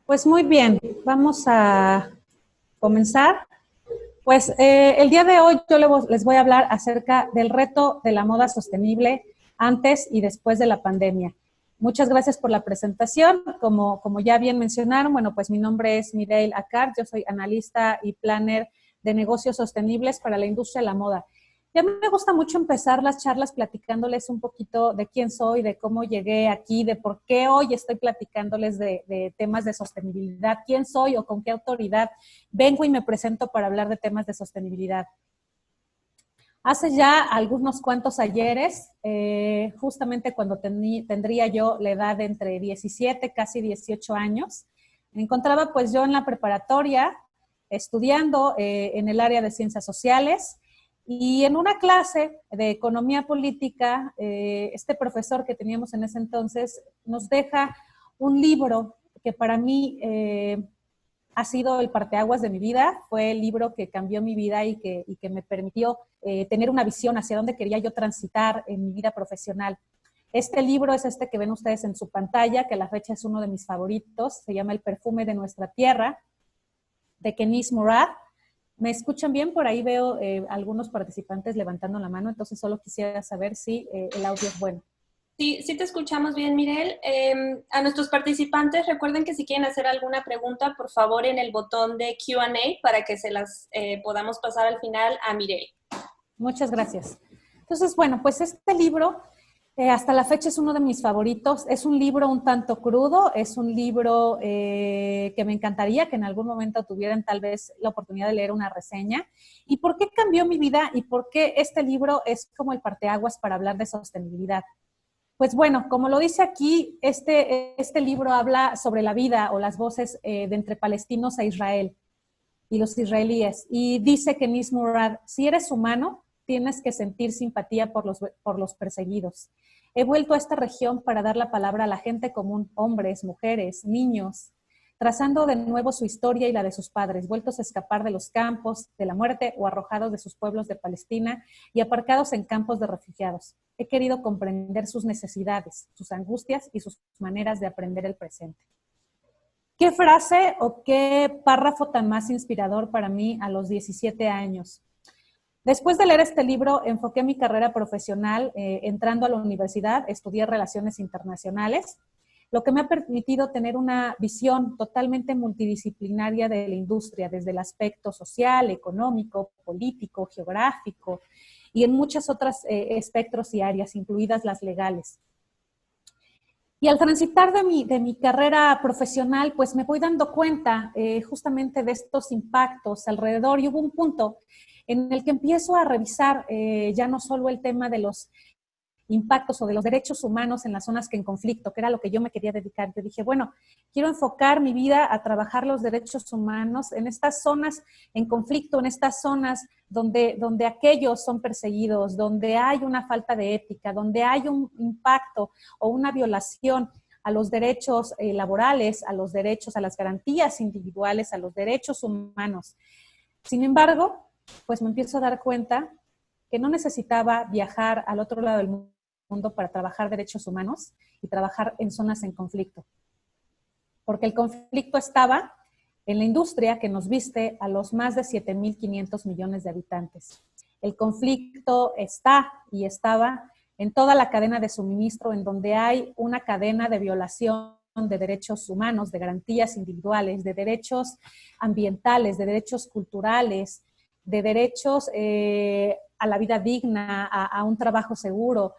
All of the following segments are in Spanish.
Pues muy bien, vamos a comenzar. Pues el día de hoy yo les voy a hablar acerca del reto de la moda sostenible antes y después de la pandemia. Muchas gracias por la presentación. Como ya bien mencionaron, bueno, pues mi nombre es Mireille Acard, yo soy analista y planner de negocios sostenibles para la industria de la moda. Y a mí me gusta mucho empezar las charlas platicándoles un poquito de quién soy, de cómo llegué aquí, de por qué hoy estoy platicándoles de temas de sostenibilidad, quién soy o con qué autoridad vengo y me presento para hablar de temas de sostenibilidad. Hace ya algunos cuantos ayeres, justamente cuando tendría yo la edad de entre 17, casi 18 años, me encontraba pues yo en la preparatoria estudiando en el área de ciencias sociales. Y en una clase de economía política, este profesor que teníamos en ese entonces nos deja un libro que para mí ha sido el parteaguas de mi vida. Fue el libro que cambió mi vida y que me permitió tener una visión hacia dónde quería yo transitar en mi vida profesional. Este libro es este que ven ustedes en su pantalla, que a la fecha es uno de mis favoritos. Se llama El perfume de nuestra tierra, de Keniz Murad. ¿Me escuchan bien? Por ahí veo algunos participantes levantando la mano, entonces solo quisiera saber si el audio es bueno. Sí, sí te escuchamos bien, Mireille. A nuestros participantes, recuerden que si quieren hacer alguna pregunta, por favor, en el botón de Q&A para que se las podamos pasar al final a Mireille. Muchas gracias. Entonces, bueno, pues este libro hasta la fecha es uno de mis favoritos. Es un libro un tanto crudo, es un libro que me encantaría que en algún momento tuvieran tal vez la oportunidad de leer una reseña. ¿Y por qué cambió mi vida? ¿Y por qué este libro es como el parteaguas para hablar de sostenibilidad? Pues bueno, como lo dice aquí, este libro habla sobre la vida o las voces de entre palestinos e Israel y los israelíes. Y dice Keniz Murad, si eres humano, tienes que sentir simpatía por los perseguidos. He vuelto a esta región para dar la palabra a la gente común, hombres, mujeres, niños, trazando de nuevo su historia y la de sus padres, vueltos a escapar de los campos, de la muerte o arrojados de sus pueblos de Palestina y aparcados en campos de refugiados. He querido comprender sus necesidades, sus angustias y sus maneras de aprender el presente. ¿Qué frase o qué párrafo tan más inspirador para mí a los 17 años? Después de leer este libro, enfoqué mi carrera profesional. Entrando a la universidad, estudié Relaciones Internacionales, lo que me ha permitido tener una visión totalmente multidisciplinaria de la industria, desde el aspecto social, económico, político, geográfico y en muchos otros espectros y áreas, incluidas las legales. Y al transitar de mi carrera profesional, pues me voy dando cuenta justamente de estos impactos alrededor, y hubo un punto en el que empiezo a revisar ya no solo el tema de los impactos o de los derechos humanos en las zonas que en conflicto, que era lo que yo me quería dedicar. Yo dije, bueno, quiero enfocar mi vida a trabajar los derechos humanos en estas zonas en conflicto, en estas zonas donde aquellos son perseguidos, donde hay una falta de ética, donde hay un impacto o una violación a los derechos laborales, a los derechos, a las garantías individuales, a los derechos humanos. Sin embargo, pues me empiezo a dar cuenta que no necesitaba viajar al otro lado del mundo para trabajar derechos humanos y trabajar en zonas en conflicto. Porque el conflicto estaba en la industria que nos viste a los más de 7.500 millones de habitantes. El conflicto está y estaba en toda la cadena de suministro, en donde hay una cadena de violación de derechos humanos, de garantías individuales, de derechos ambientales, de derechos culturales, de derechos a la vida digna, a un trabajo seguro,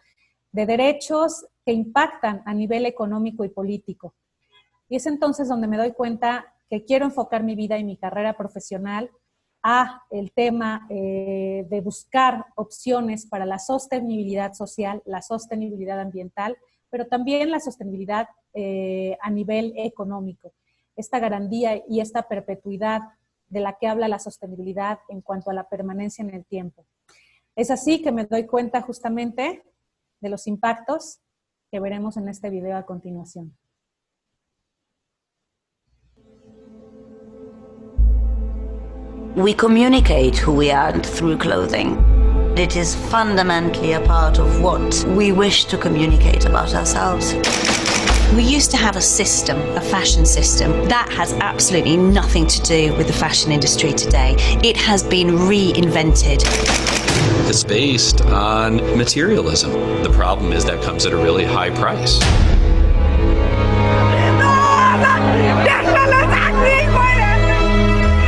de derechos que impactan a nivel económico y político. Y es entonces donde me doy cuenta que quiero enfocar mi vida y mi carrera profesional a el tema de buscar opciones para la sostenibilidad social, la sostenibilidad ambiental, pero también la sostenibilidad a nivel económico. Esta garantía y esta perpetuidad de la que habla la sostenibilidad en cuanto a la permanencia en el tiempo. Es así que me doy cuenta justamente de los impactos que veremos en este video a continuación. We communicate who we are through clothing. It is fundamentally a part of what we wish to communicate about ourselves. We used to have a system, a fashion system. That has absolutely nothing to do with the fashion industry today. It has been reinvented. It's based on materialism. The problem is that comes at a really high price.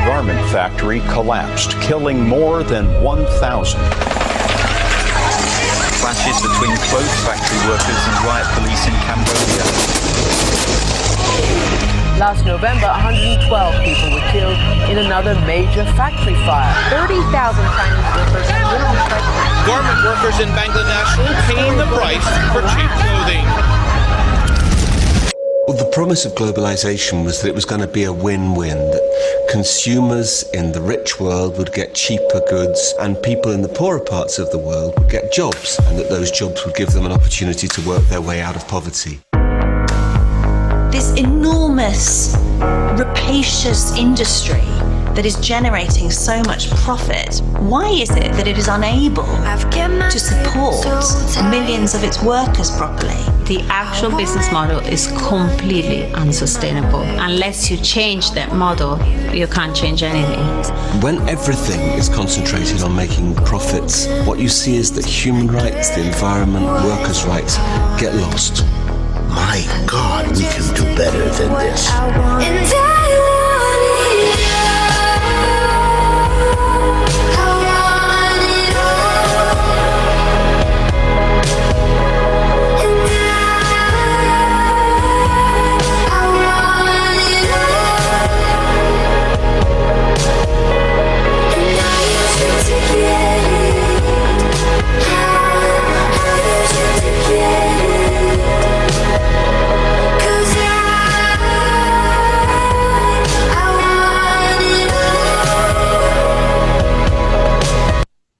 Garment factory collapsed, killing more than 1,000. Clashes between clothes factory workers and riot police in Cambodia. Last November, 112 people were killed in another major factory fire. 30,000 Chinese workers literally threatened. Garment workers in Bangladesh paying the price for cheap clothing. Well, the promise of globalization was that it was going to be a win-win, that consumers in the rich world would get cheaper goods and people in the poorer parts of the world would get jobs, and that those jobs would give them an opportunity to work their way out of poverty. This enormous, rapacious industry that is generating so much profit, why is it that it is unable to support millions of its workers properly? The actual business model is completely unsustainable. Unless you change that model, you can't change anything. When everything is concentrated on making profits, what you see is that human rights, the environment, workers' rights get lost. My God, we can do better than this.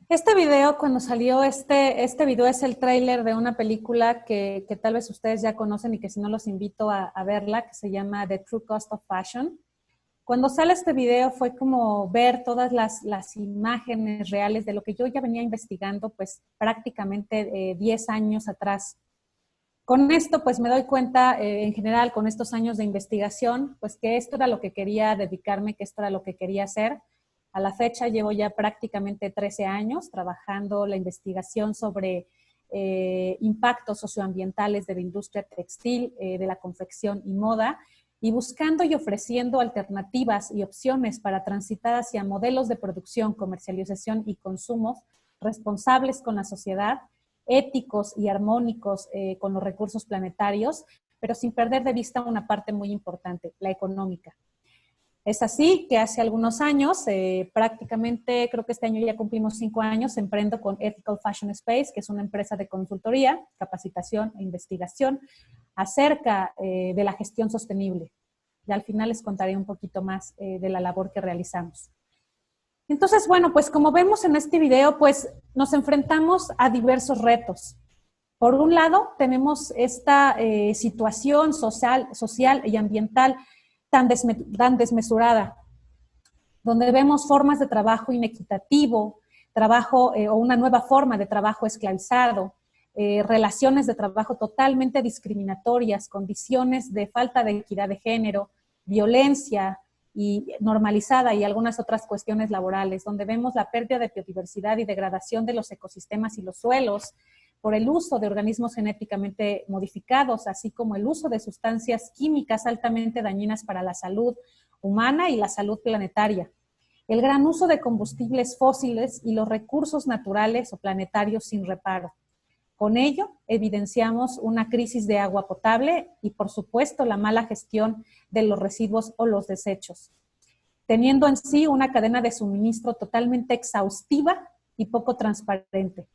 Este video, cuando salió este video es el tráiler de una película que tal vez ustedes ya conocen y que si no los invito a verla, que se llama The True Cost of Fashion. Cuando sale este video fue como ver todas las imágenes reales de lo que yo ya venía investigando pues prácticamente 10 años atrás. Con esto pues me doy cuenta en general con estos años de investigación pues que esto era lo que quería dedicarme, que esto era lo que quería hacer. A la fecha llevo ya prácticamente 13 años trabajando la investigación sobre impactos socioambientales de la industria textil, de la confección y moda, y buscando y ofreciendo alternativas y opciones para transitar hacia modelos de producción, comercialización y consumo responsables con la sociedad, éticos y armónicos con los recursos planetarios, pero sin perder de vista una parte muy importante, la económica. Es así que hace algunos años, prácticamente creo que este año ya cumplimos 5 años, emprendo con Ethical Fashion Space, que es una empresa de consultoría, capacitación e investigación acerca de la gestión sostenible. Y al final les contaré un poquito más de la labor que realizamos. Entonces, bueno, pues como vemos en este video, pues nos enfrentamos a diversos retos. Por un lado, tenemos esta situación social y ambiental tan desmesurada, donde vemos formas de trabajo inequitativo, trabajo o una nueva forma de trabajo esclavizado, relaciones de trabajo totalmente discriminatorias, condiciones de falta de equidad de género, violencia y normalizada y algunas otras cuestiones laborales, donde vemos la pérdida de biodiversidad y degradación de los ecosistemas y los suelos, por el uso de organismos genéticamente modificados, así como el uso de sustancias químicas altamente dañinas para la salud humana y la salud planetaria. El gran uso de combustibles fósiles y los recursos naturales o planetarios sin reparo. Con ello, evidenciamos una crisis de agua potable y, por supuesto, la mala gestión de los residuos o los desechos, teniendo en sí una cadena de suministro totalmente exhaustiva y poco transparente.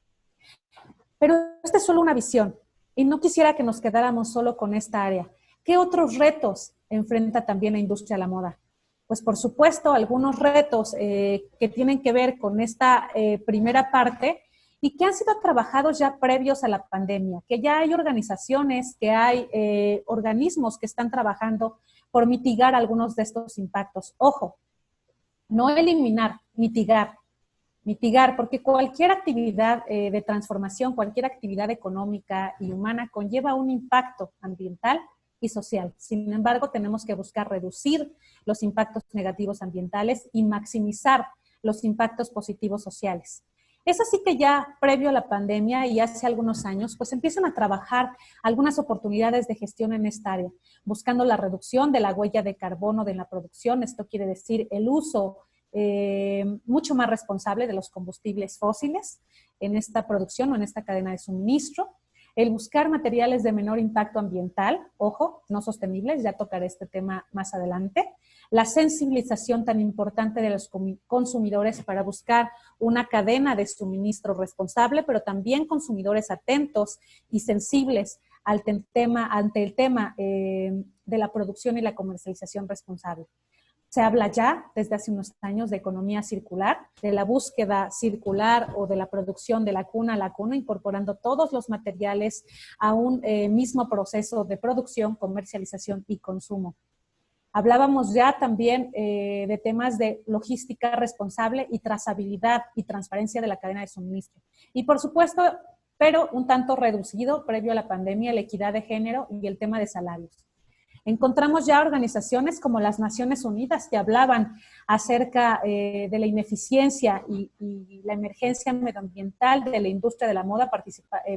Pero esta es solo una visión y no quisiera que nos quedáramos solo con esta área. ¿Qué otros retos enfrenta también la industria de la moda? Pues por supuesto algunos retos que tienen que ver con esta primera parte y que han sido trabajados ya previos a la pandemia, que ya hay organizaciones, que hay organismos que están trabajando por mitigar algunos de estos impactos. Ojo, no eliminar, mitigar, porque cualquier actividad de transformación, cualquier actividad económica y humana conlleva un impacto ambiental y social. Sin embargo, tenemos que buscar reducir los impactos negativos ambientales y maximizar los impactos positivos sociales. Es así que ya previo a la pandemia y hace algunos años, pues empiezan a trabajar algunas oportunidades de gestión en esta área, buscando la reducción de la huella de carbono de la producción. Esto quiere decir el uso mucho más responsable de los combustibles fósiles en esta producción o en esta cadena de suministro. El buscar materiales de menor impacto ambiental, ojo, no sostenibles, ya tocaré este tema más adelante. La sensibilización tan importante de los consumidores para buscar una cadena de suministro responsable, pero también consumidores atentos y sensibles ante el tema de la producción y la comercialización responsable. Se habla ya desde hace unos años de economía circular, de la búsqueda circular o de la producción de la cuna a la cuna, incorporando todos los materiales a un mismo proceso de producción, comercialización y consumo. Hablábamos ya también de temas de logística responsable y trazabilidad y transparencia de la cadena de suministro. Y por supuesto, pero un tanto reducido previo a la pandemia, la equidad de género y el tema de salarios. Encontramos ya organizaciones como las Naciones Unidas que hablaban acerca de la ineficiencia y la emergencia medioambiental de la industria de la moda,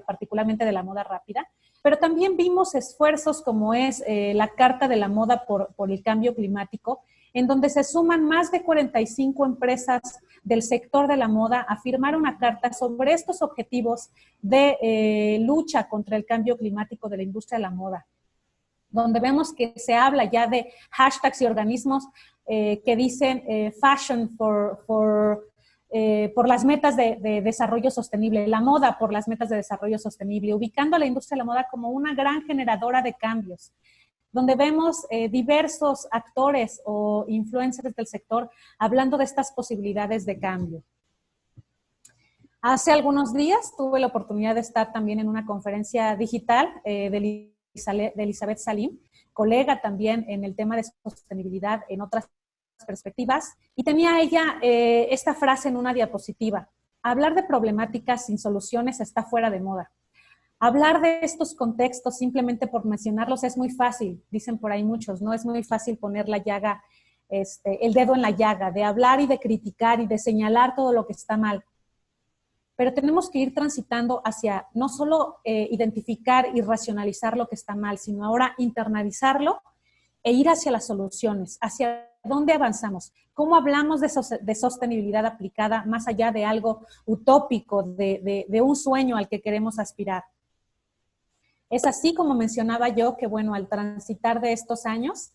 particularmente de la moda rápida, pero también vimos esfuerzos como es la Carta de la Moda por el Cambio Climático, en donde se suman más de 45 empresas del sector de la moda a firmar una carta sobre estos objetivos de lucha contra el cambio climático de la industria de la moda, donde vemos que se habla ya de hashtags y organismos que dicen fashion por las metas de desarrollo sostenible, la moda por las metas de desarrollo sostenible, ubicando a la industria de la moda como una gran generadora de cambios, donde vemos diversos actores o influencers del sector hablando de estas posibilidades de cambio. Hace algunos días tuve la oportunidad de estar también en una conferencia digital de Elizabeth Salim, colega también en el tema de sostenibilidad en otras perspectivas, y tenía ella esta frase en una diapositiva: hablar de problemáticas sin soluciones está fuera de moda. Hablar de estos contextos simplemente por mencionarlos es muy fácil, dicen por ahí muchos, ¿no? Es muy fácil poner la llaga, el dedo en la llaga, de hablar y de criticar y de señalar todo lo que está mal. Pero tenemos que ir transitando hacia no solo identificar y racionalizar lo que está mal, sino ahora internalizarlo e ir hacia las soluciones, hacia dónde avanzamos, cómo hablamos de sostenibilidad aplicada más allá de algo utópico, de un sueño al que queremos aspirar. Es así como mencionaba yo que, bueno, al transitar de estos años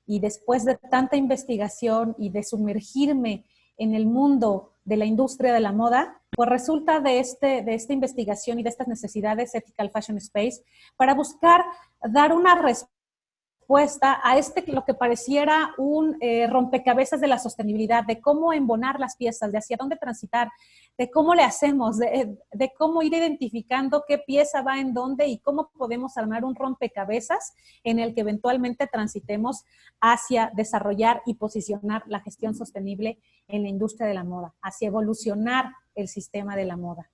y después de tanta investigación y de sumergirme en el mundo de la industria de la moda, pues resulta de esta investigación y de estas necesidades Ethical Fashion Space para buscar dar una respuesta a lo que pareciera un rompecabezas de la sostenibilidad, de cómo embonar las piezas, de hacia dónde transitar, de cómo le hacemos, de cómo ir identificando qué pieza va en dónde y cómo podemos armar un rompecabezas en el que eventualmente transitemos hacia desarrollar y posicionar la gestión sostenible en la industria de la moda, hacia evolucionar el sistema de la moda.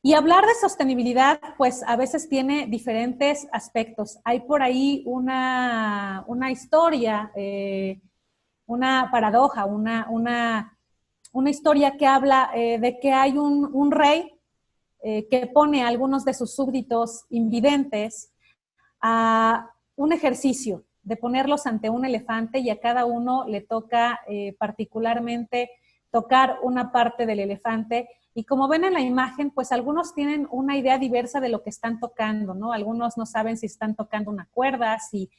Y hablar de sostenibilidad, pues a veces tiene diferentes aspectos. Hay por ahí una historia, una paradoja, una historia que habla de que hay un rey que pone a algunos de sus súbditos invidentes a un ejercicio de ponerlos ante un elefante y a cada uno le toca particularmente tocar una parte del elefante. Y como ven en la imagen, pues algunos tienen una idea diversa de lo que están tocando, ¿no? Algunos no saben si están tocando una cuerda, si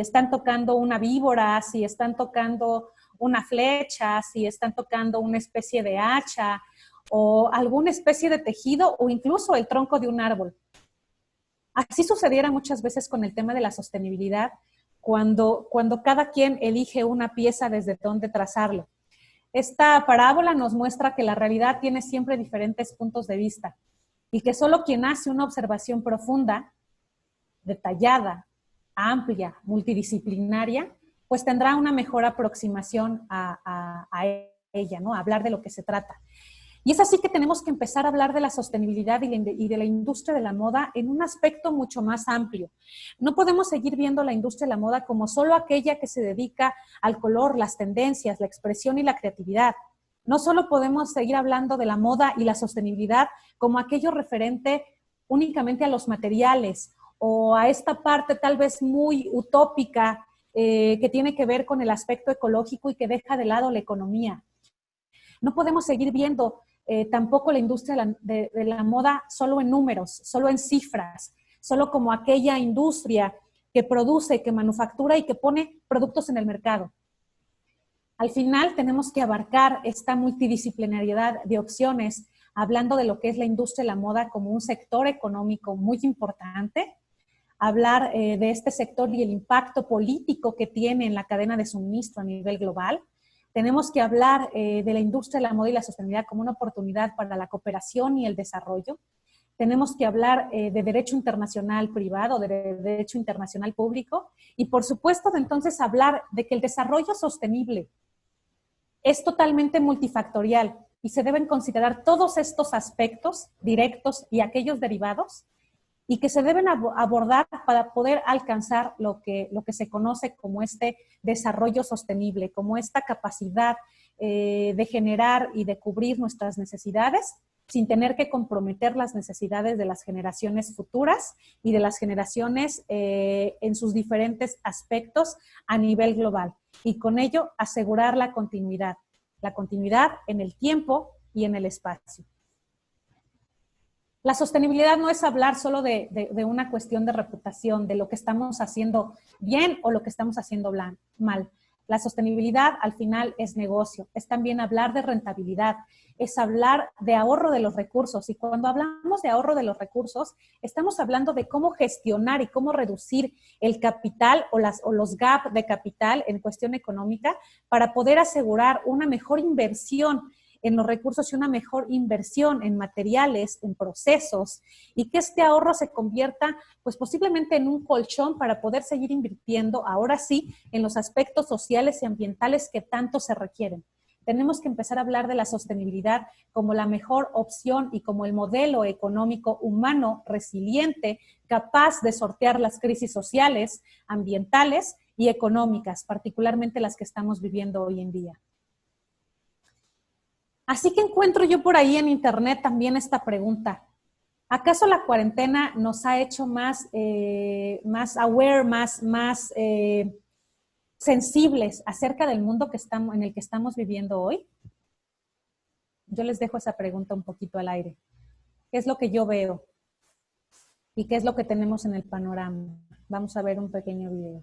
están tocando una víbora, si están tocando una flecha, si están tocando una especie de hacha o alguna especie de tejido o incluso el tronco de un árbol. Así sucediera muchas veces con el tema de la sostenibilidad, cuando cada quien elige una pieza desde donde trazarlo. Esta parábola nos muestra que la realidad tiene siempre diferentes puntos de vista y que solo quien hace una observación profunda, detallada, amplia, multidisciplinaria, pues tendrá una mejor aproximación a ella, ¿no? A hablar de lo que se trata. Y es así que tenemos que empezar a hablar de la sostenibilidad y de la industria de la moda en un aspecto mucho más amplio. No podemos seguir viendo la industria de la moda como solo aquella que se dedica al color, las tendencias, la expresión y la creatividad. No solo podemos seguir hablando de la moda y la sostenibilidad como aquello referente únicamente a los materiales o a esta parte tal vez muy utópica que tiene que ver con el aspecto ecológico y que deja de lado la economía. No podemos seguir viendo tampoco la industria de la moda solo en números, solo en cifras, solo como aquella industria que produce, que manufactura y que pone productos en el mercado. Al final tenemos que abarcar esta multidisciplinariedad de opciones, hablando de lo que es la industria de la moda como un sector económico muy importante, hablar de este sector y el impacto político que tiene en la cadena de suministro a nivel global. Tenemos que hablar de la industria de la moda y la sostenibilidad como una oportunidad para la cooperación y el desarrollo. Tenemos que hablar de derecho internacional privado, de derecho internacional público y, por supuesto, de entonces hablar de que el desarrollo sostenible es totalmente multifactorial y se deben considerar todos estos aspectos directos y aquellos derivados y que se deben abordar para poder alcanzar lo que se conoce como este desarrollo sostenible, como esta capacidad de generar y de cubrir nuestras necesidades sin tener que comprometer las necesidades de las generaciones futuras y de las generaciones en sus diferentes aspectos a nivel global. Y con ello asegurar la continuidad en el tiempo y en el espacio. La sostenibilidad no es hablar solo de una cuestión de reputación, de lo que estamos haciendo bien o lo que estamos haciendo mal. La sostenibilidad al final es negocio, es también hablar de rentabilidad, es hablar de ahorro de los recursos. Y cuando hablamos de ahorro de los recursos, estamos hablando de cómo gestionar y cómo reducir el capital o los gaps de capital en cuestión económica para poder asegurar una mejor inversión en los recursos y una mejor inversión en materiales, en procesos, y que este ahorro se convierta, pues posiblemente en un colchón para poder seguir invirtiendo, ahora sí, en los aspectos sociales y ambientales que tanto se requieren. Tenemos que empezar a hablar de la sostenibilidad como la mejor opción y como el modelo económico humano resiliente, capaz de sortear las crisis sociales, ambientales y económicas, particularmente las que estamos viviendo hoy en día. Así que encuentro yo por ahí en internet también esta pregunta. ¿Acaso la cuarentena nos ha hecho más aware, más sensibles acerca del mundo en el que estamos viviendo hoy? Yo les dejo esa pregunta un poquito al aire. ¿Qué es lo que yo veo? ¿Y qué es lo que tenemos en el panorama? Vamos a ver un pequeño video.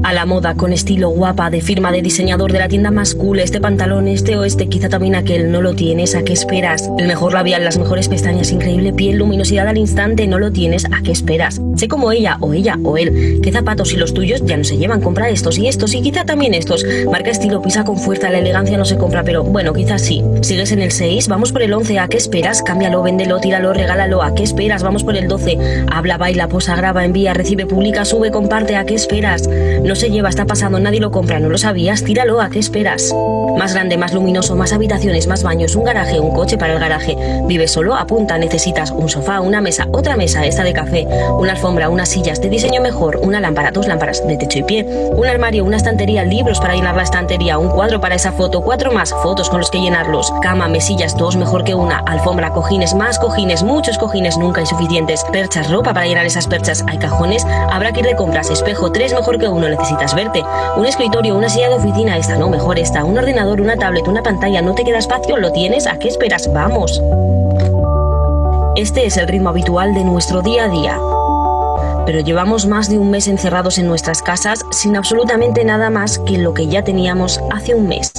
A la moda, con estilo, guapa, de firma de diseñador de la tienda más cool, este pantalón, este o este, quizá también aquel, no lo tienes, ¿a qué esperas? El mejor labial, las mejores pestañas, increíble piel, luminosidad al instante, no lo tienes, ¿a qué esperas? Sé como ella o él, qué zapatos y los tuyos ya no se llevan, compra estos y quizá también estos, marca estilo, pisa con fuerza, la elegancia no se compra, pero bueno, quizás sí. ¿Sigues en el 6? Vamos por el 11, ¿a qué esperas? Cámbialo, véndelo, tíralo, regálalo, ¿a qué esperas? Vamos por el 12, habla, baila, posa, graba, envía, recibe, publica, sube, comparte, ¿a qué esperas? No se lleva, está pasando, nadie lo compra, ¿no lo sabías? Tíralo, ¿a qué esperas? Más grande, más luminoso, más habitaciones, más baños, un garaje, un coche para el garaje. ¿Vives solo? Apunta, necesitas un sofá, una mesa, otra mesa, esta de café, una alfombra, unas sillas de diseño mejor, una lámpara, 2 lámparas de techo y pie, un armario, una estantería, libros para llenar la estantería, un cuadro para esa foto, 4 más, fotos con los que llenarlos, cama, mesillas, 2 mejor que una, alfombra, cojines, más cojines, muchos cojines, nunca hay suficientes, perchas, ropa para llenar esas perchas, hay cajones, habrá que ir de compras, espejo, 3 mejor que uno, necesitas verte, un escritorio, una silla de oficina, esta no, mejor esta, un ordenador, una tablet, una pantalla, no te queda espacio, lo tienes, ¿a qué esperas? Vamos. Este es el ritmo habitual de nuestro día a día. Pero llevamos más de un mes encerrados en nuestras casas sin absolutamente nada más que lo que ya teníamos hace un mes.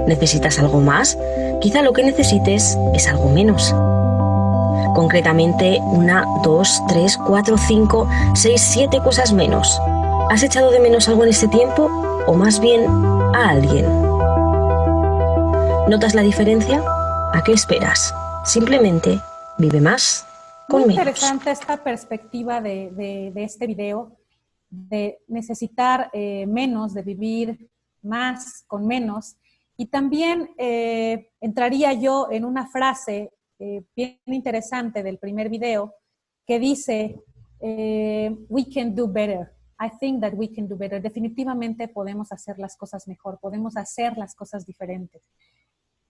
¿Necesitas algo más? Quizá lo que necesites es algo menos. Concretamente, 1, 2, 3, 4, 5, 6, 7 cosas menos. ¿Has echado de menos algo en este tiempo? ¿O más bien a alguien? ¿Notas la diferencia? ¿A qué esperas? Simplemente vive más con menos. Muy interesante esta perspectiva de este video. de necesitar menos, de vivir más con menos. Y también entraría yo en una frase bien interesante del primer video que dice, we can do better. I think that we can do better. Definitivamente podemos hacer las cosas mejor, podemos hacer las cosas diferentes.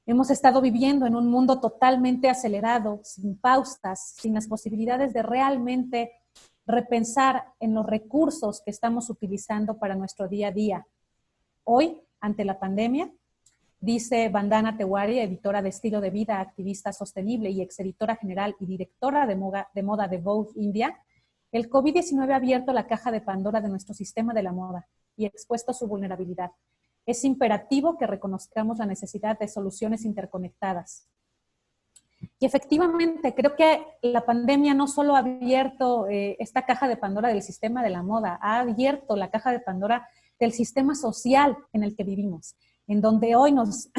Hemos estado viviendo en un mundo totalmente acelerado, sin pausas, sin las posibilidades de realmente repensar en los recursos que estamos utilizando para nuestro día a día. Hoy, ante la pandemia, dice Vandana Tewari, editora de Estilo de Vida, activista sostenible y exeditora general y directora de moda de Vogue India, el COVID-19 ha abierto la caja de Pandora de nuestro sistema de la moda y expuesto su vulnerabilidad. Es imperativo que reconozcamos la necesidad de soluciones interconectadas. Y efectivamente, creo que la pandemia no solo ha abierto esta caja de Pandora del sistema de la moda, ha abierto la caja de Pandora del sistema social en el que vivimos, en donde hoy nos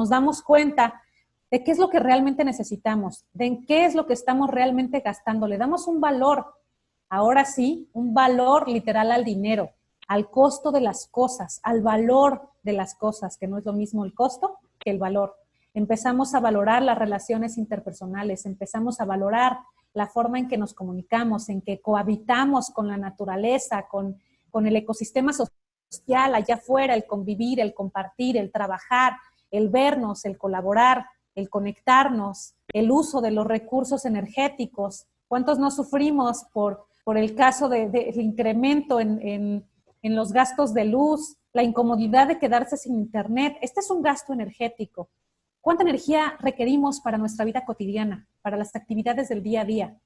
damos cuenta de qué es lo que realmente necesitamos, de en qué es lo que estamos realmente gastando. Le damos un valor, ahora sí, un valor literal al dinero, al costo de las cosas, al valor de las cosas, que no es lo mismo el costo que el valor. Empezamos a valorar las relaciones interpersonales, empezamos a valorar la forma en que nos comunicamos, en que cohabitamos con la naturaleza, con el ecosistema social allá afuera, el convivir, el compartir, el trabajar, el vernos, el colaborar, el conectarnos, el uso de los recursos energéticos. ¿Cuántos no sufrimos por el caso del incremento en los gastos de luz, la incomodidad de quedarse sin internet? Este es un gasto energético. ¿Cuánta energía requerimos para nuestra vida cotidiana, para las actividades del día a día?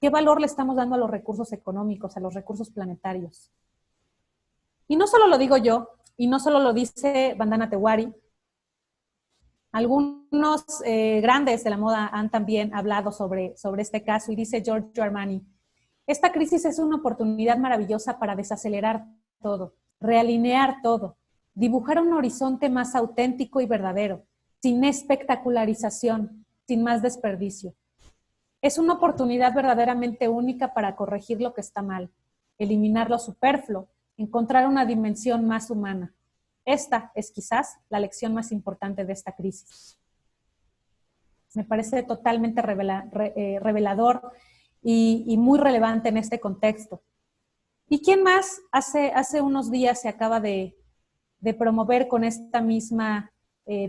¿Qué valor le estamos dando a los recursos económicos, a los recursos planetarios? Y no solo lo digo yo, y no solo lo dice Vandana Tewari, algunos grandes de la moda han también hablado sobre este caso, y dice Giorgio Armani, esta crisis es una oportunidad maravillosa para desacelerar todo, realinear todo, dibujar un horizonte más auténtico y verdadero, sin espectacularización, sin más desperdicio. Es una oportunidad verdaderamente única para corregir lo que está mal, eliminar lo superfluo, encontrar una dimensión más humana. Esta es quizás la lección más importante de esta crisis. Me parece totalmente revelador y muy relevante en este contexto. ¿Y quién más hace unos días se acaba de promover con esta misma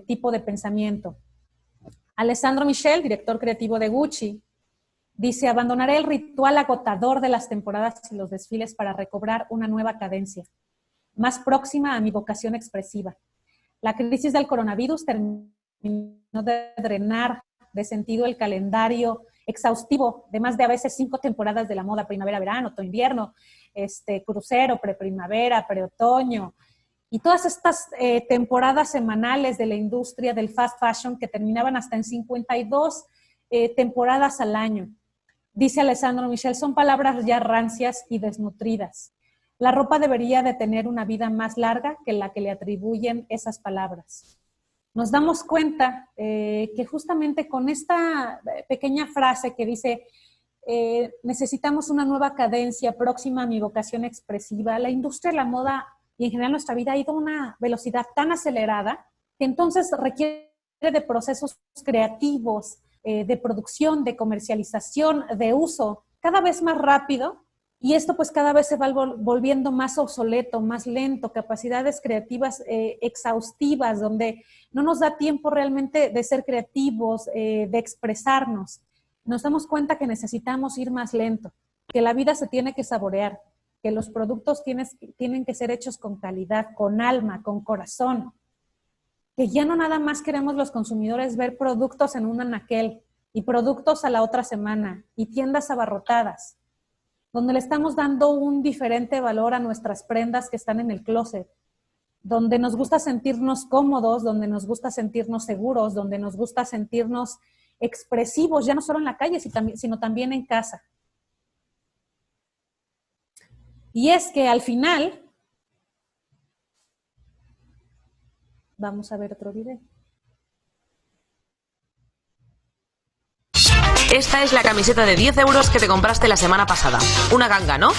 tipo de pensamiento? Alessandro Michel, director creativo de Gucci, dice, abandonaré el ritual agotador de las temporadas y los desfiles para recobrar una nueva cadencia, más próxima a mi vocación expresiva. La crisis del coronavirus terminó de drenar de sentido el calendario exhaustivo de más de a veces 5 temporadas de la moda, primavera-verano, otoño-invierno, crucero, preprimavera, preotoño, y todas estas temporadas semanales de la industria del fast fashion que terminaban hasta en 52 temporadas al año. Dice Alessandro Michel, son palabras ya rancias y desnutridas. La ropa debería de tener una vida más larga que la que le atribuyen esas palabras. Nos damos cuenta que justamente con esta pequeña frase que dice necesitamos una nueva cadencia próxima a mi vocación expresiva, la industria de la moda y en general nuestra vida ha ido a una velocidad tan acelerada que entonces requiere de procesos creativos, de producción, de comercialización, de uso, cada vez más rápido, y esto pues cada vez se va volviendo más obsoleto, más lento, capacidades creativas exhaustivas, donde no nos da tiempo realmente de ser creativos, de expresarnos. Nos damos cuenta que necesitamos ir más lento, que la vida se tiene que saborear, que los productos tienen que ser hechos con calidad, con alma, con corazón, que ya no nada más queremos los consumidores ver productos en un anaquel y productos a la otra semana y tiendas abarrotadas, donde le estamos dando un diferente valor a nuestras prendas que están en el closet, donde nos gusta sentirnos cómodos, donde nos gusta sentirnos seguros, donde nos gusta sentirnos expresivos, ya no solo en la calle, sino también en casa. Y es que al final, vamos a ver otro video. Esta es la camiseta de 10 euros que te compraste la semana pasada. Una ganga, ¿no?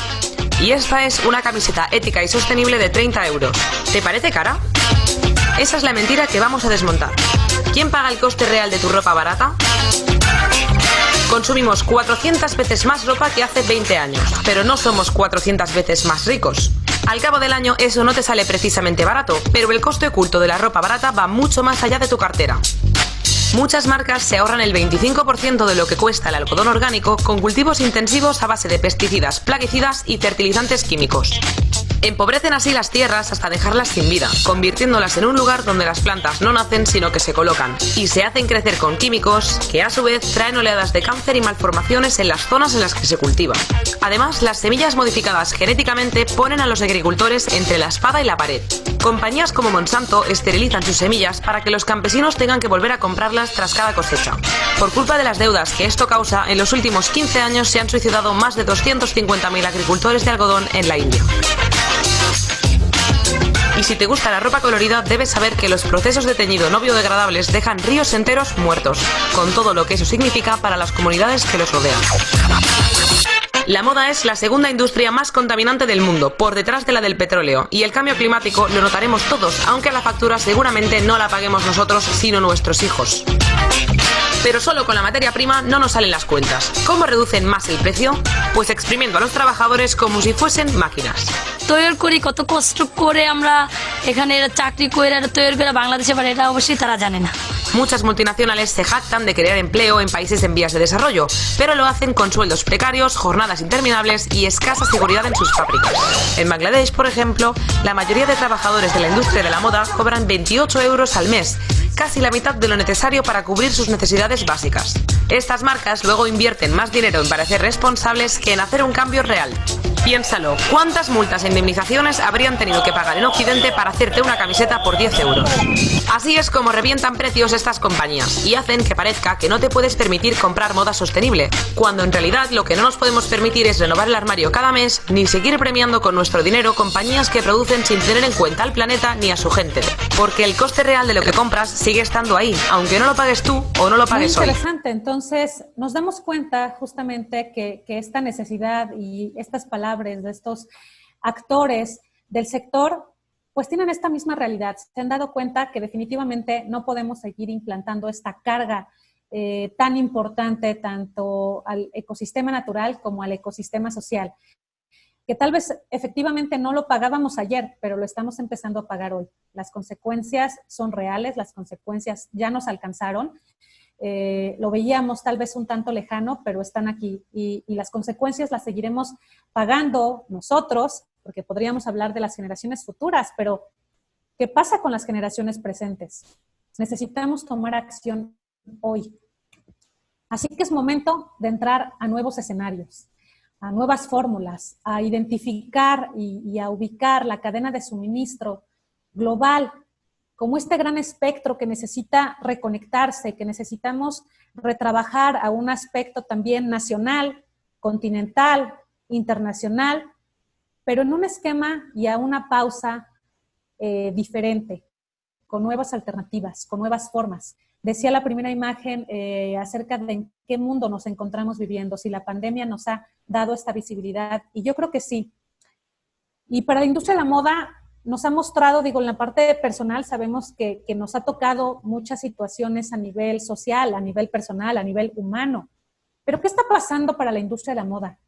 Y esta es una camiseta ética y sostenible de 30 euros. ¿Te parece cara? Esa es la mentira que vamos a desmontar. ¿Quién paga el coste real de tu ropa barata? Consumimos 400 veces más ropa que hace 20 años, pero no somos 400 veces más ricos. Al cabo del año eso no te sale precisamente barato, pero el coste oculto de la ropa barata va mucho más allá de tu cartera. Muchas marcas se ahorran el 25% de lo que cuesta el algodón orgánico con cultivos intensivos a base de pesticidas, plaguicidas y fertilizantes químicos. Empobrecen así las tierras hasta dejarlas sin vida, convirtiéndolas en un lugar donde las plantas no nacen sino que se colocan, y se hacen crecer con químicos que a su vez traen oleadas de cáncer y malformaciones en las zonas en las que se cultiva. Además, las semillas modificadas genéticamente ponen a los agricultores entre la espada y la pared. Compañías como Monsanto esterilizan sus semillas para que los campesinos tengan que volver a comprarlas tras cada cosecha. Por culpa de las deudas que esto causa, en los últimos 15 años se han suicidado más de 250.000 agricultores de algodón en la India. Y si te gusta la ropa colorida, debes saber que los procesos de teñido no biodegradables dejan ríos enteros muertos, con todo lo que eso significa para las comunidades que los rodean. La moda es la segunda industria más contaminante del mundo, por detrás de la del petróleo, y el cambio climático lo notaremos todos, aunque la factura seguramente no la paguemos nosotros, sino nuestros hijos. Pero solo con la materia prima no nos salen las cuentas. ¿Cómo reducen más el precio? Pues exprimiendo a los trabajadores como si fuesen máquinas. Muchas multinacionales se jactan de crear empleo en países en vías de desarrollo, pero lo hacen con sueldos precarios, jornadas interminables y escasa seguridad en sus fábricas. En Bangladesh, por ejemplo, la mayoría de trabajadores de la industria de la moda cobran 28 euros al mes, casi la mitad de lo necesario para cubrir sus necesidades básicas. Estas marcas luego invierten más dinero en parecer responsables que en hacer un cambio real. Piénsalo, ¿cuántas multas e indemnizaciones habrían tenido que pagar en Occidente para hacerte una camiseta por 10 euros? Así es como revientan precios estas compañías y hacen que parezca que no te puedes permitir comprar moda sostenible, cuando en realidad lo que no nos podemos permitir es renovar el armario cada mes, ni seguir premiando con nuestro dinero compañías que producen sin tener en cuenta al planeta ni a su gente. Porque el coste real de lo que compras sigue estando ahí, aunque no lo pagues tú o no lo pagues hoy. Muy interesante. Entonces, nos damos cuenta justamente que esta necesidad y estas palabras de estos actores del sector, pues tienen esta misma realidad. Se han dado cuenta que definitivamente no podemos seguir implantando esta carga tan importante tanto al ecosistema natural como al ecosistema social, que tal vez efectivamente no lo pagábamos ayer, pero lo estamos empezando a pagar hoy. Las consecuencias son reales, las consecuencias ya nos alcanzaron. Lo veíamos tal vez un tanto lejano, pero están aquí y las consecuencias las seguiremos pagando nosotros, porque podríamos hablar de las generaciones futuras, pero ¿qué pasa con las generaciones presentes? Necesitamos tomar acción hoy. Así que es momento de entrar a nuevos escenarios, a nuevas fórmulas, a identificar y a ubicar la cadena de suministro global como este gran espectro que necesita reconectarse, que necesitamos retrabajar a un aspecto también nacional, continental, internacional, pero en un esquema y a una pausa diferente, con nuevas alternativas, con nuevas formas. Decía la primera imagen acerca de en qué mundo nos encontramos viviendo, si la pandemia nos ha dado esta visibilidad, y yo creo que sí. Y para la industria de la moda, nos ha mostrado, digo, en la parte personal sabemos que nos ha tocado muchas situaciones a nivel social, a nivel personal, a nivel humano. Pero ¿qué está pasando para la industria de la moda?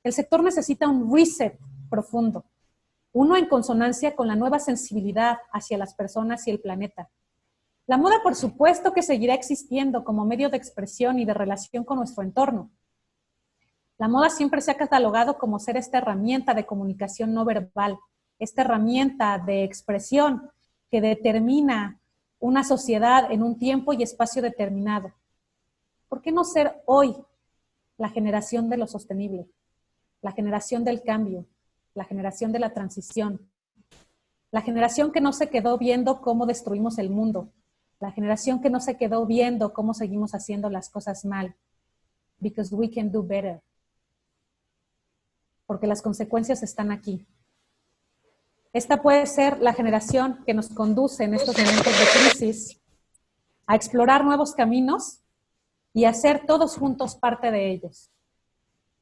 El sector necesita un reset profundo, uno en consonancia con la nueva sensibilidad hacia las personas y el planeta. La moda, por supuesto, que seguirá existiendo como medio de expresión y de relación con nuestro entorno. La moda siempre se ha catalogado como ser esta herramienta de comunicación no verbal, esta herramienta de expresión que determina una sociedad en un tiempo y espacio determinado. ¿Por qué no ser hoy la generación de lo sostenible, la generación del cambio, la generación de la transición, la generación que no se quedó viendo cómo destruimos el mundo, la generación que no se quedó viendo cómo seguimos haciendo las cosas mal? Because we can do better. Porque las consecuencias están aquí. Esta puede ser la generación que nos conduce en estos momentos de crisis a explorar nuevos caminos y hacer todos juntos parte de ellos.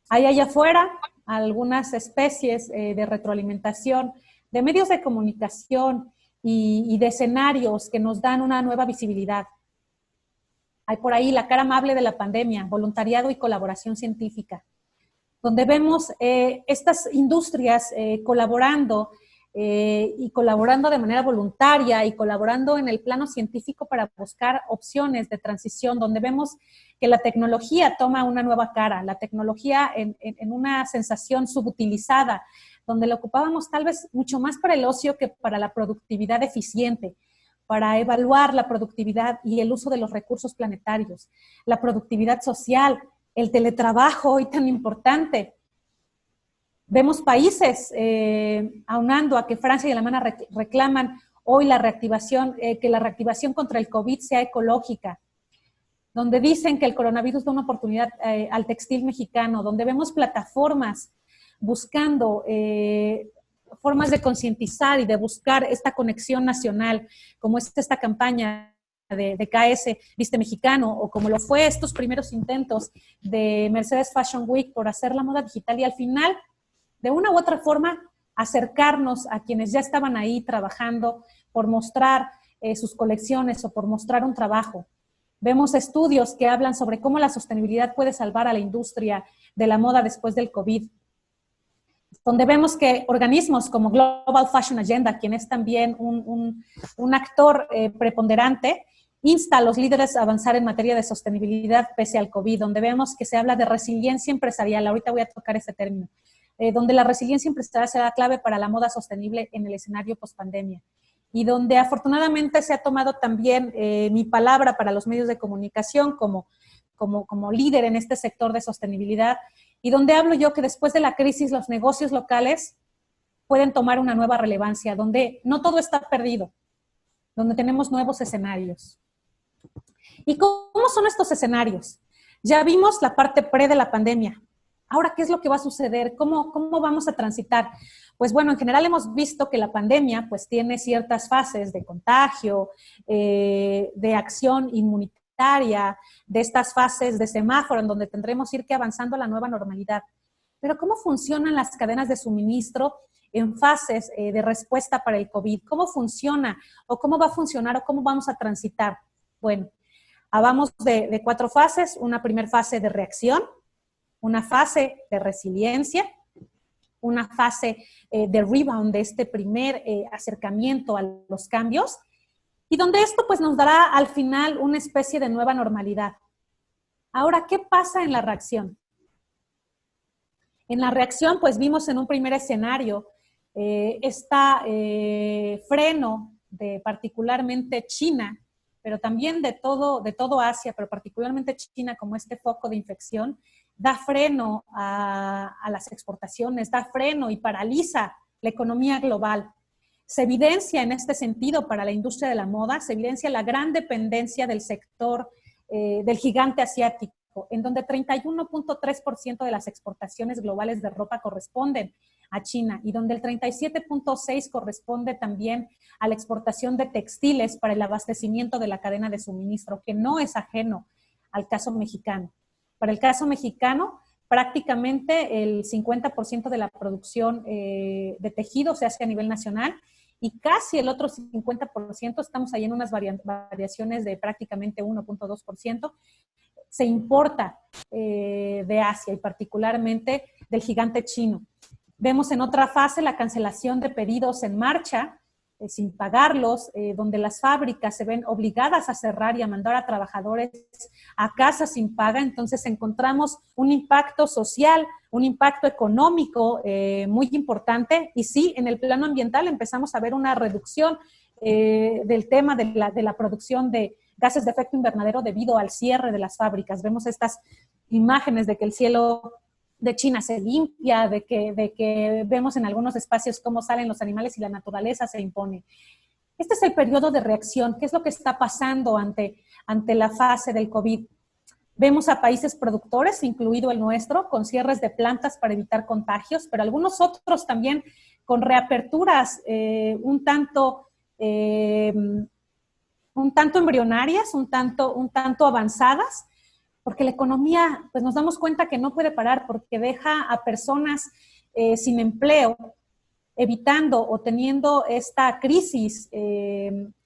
Hay allá afuera algunas especies de retroalimentación, de medios de comunicación y de escenarios que nos dan una nueva visibilidad. Hay por ahí la cara amable de la pandemia, voluntariado y colaboración científica, donde vemos estas industrias colaborando y colaborando de manera voluntaria y colaborando en el plano científico para buscar opciones de transición, donde vemos que la tecnología toma una nueva cara, la tecnología en una sensación subutilizada, donde la ocupábamos tal vez mucho más para el ocio que para la productividad eficiente, para evaluar la productividad y el uso de los recursos planetarios, la productividad social, el teletrabajo hoy tan importante. Vemos países aunando a que Francia y Alemania reclaman hoy la reactivación, que la reactivación contra el COVID sea ecológica, donde dicen que el coronavirus da una oportunidad al textil mexicano, donde vemos plataformas buscando formas de concientizar y de buscar esta conexión nacional, como es esta campaña de KS Viste Mexicano, o como lo fue estos primeros intentos de Mercedes Fashion Week por hacer la moda digital y al final, de una u otra forma, acercarnos a quienes ya estaban ahí trabajando por mostrar sus colecciones o por mostrar un trabajo. Vemos estudios que hablan sobre cómo la sostenibilidad puede salvar a la industria de la moda después del COVID, donde vemos que organismos como Global Fashion Agenda, quien es también un actor preponderante, insta a los líderes a avanzar en materia de sostenibilidad pese al COVID, donde vemos que se habla de resiliencia empresarial, ahorita voy a tocar ese término, donde la resiliencia empresarial será clave para la moda sostenible en el escenario post-pandemia, y donde afortunadamente se ha tomado también mi palabra para los medios de comunicación como líder en este sector de sostenibilidad, y donde hablo yo que después de la crisis los negocios locales pueden tomar una nueva relevancia, donde no todo está perdido, donde tenemos nuevos escenarios. ¿Y cómo son estos escenarios? Ya vimos la parte pre de la pandemia. Ahora, ¿qué es lo que va a suceder? ¿Cómo vamos a transitar? Pues bueno, en general hemos visto que la pandemia pues tiene ciertas fases de contagio, de acción inmunitaria, de estas fases de semáforo en donde tendremos que ir avanzando a la nueva normalidad. Pero ¿cómo funcionan las cadenas de suministro en fases de respuesta para el COVID? ¿Cómo funciona o cómo va a funcionar o cómo vamos a transitar? Bueno, hablamos de 4 fases. Una primera fase de reacción, una fase de resiliencia, una fase de rebound, de este primer acercamiento a los cambios, y donde esto pues nos dará al final una especie de nueva normalidad. Ahora, ¿qué pasa en la reacción? En la reacción pues vimos en un primer escenario freno de particularmente China, pero también de todo Asia, pero particularmente China como este foco de infección, da freno a las exportaciones, da freno y paraliza la economía global. Se evidencia en este sentido para la industria de la moda, se evidencia la gran dependencia del sector del gigante asiático, en donde 31.3% de las exportaciones globales de ropa corresponden a China y donde el 37.6% corresponde también a la exportación de textiles para el abastecimiento de la cadena de suministro, que no es ajeno al caso mexicano. Para el caso mexicano, prácticamente el 50% de la producción de tejido se hace a nivel nacional y casi el otro 50%, estamos ahí en unas variaciones de prácticamente 1.2%, se importa de Asia y particularmente del gigante chino. Vemos en otra fase la cancelación de pedidos en marcha, sin pagarlos, donde las fábricas se ven obligadas a cerrar y a mandar a trabajadores a casa sin paga. Entonces encontramos un impacto social, un impacto económico muy importante, y sí, en el plano ambiental empezamos a ver una reducción del tema de la producción de gases de efecto invernadero debido al cierre de las fábricas. Vemos estas imágenes de que el cielo de China se limpia, de que vemos en algunos espacios cómo salen los animales y la naturaleza se impone. Este es el periodo de reacción. ¿Qué es lo que está pasando ante la fase del COVID? Vemos a países productores, incluido el nuestro, con cierres de plantas para evitar contagios, pero algunos otros también con reaperturas un tanto embrionarias, un tanto avanzadas, porque la economía, pues nos damos cuenta que no puede parar, porque deja a personas sin empleo, evitando o teniendo esta crisis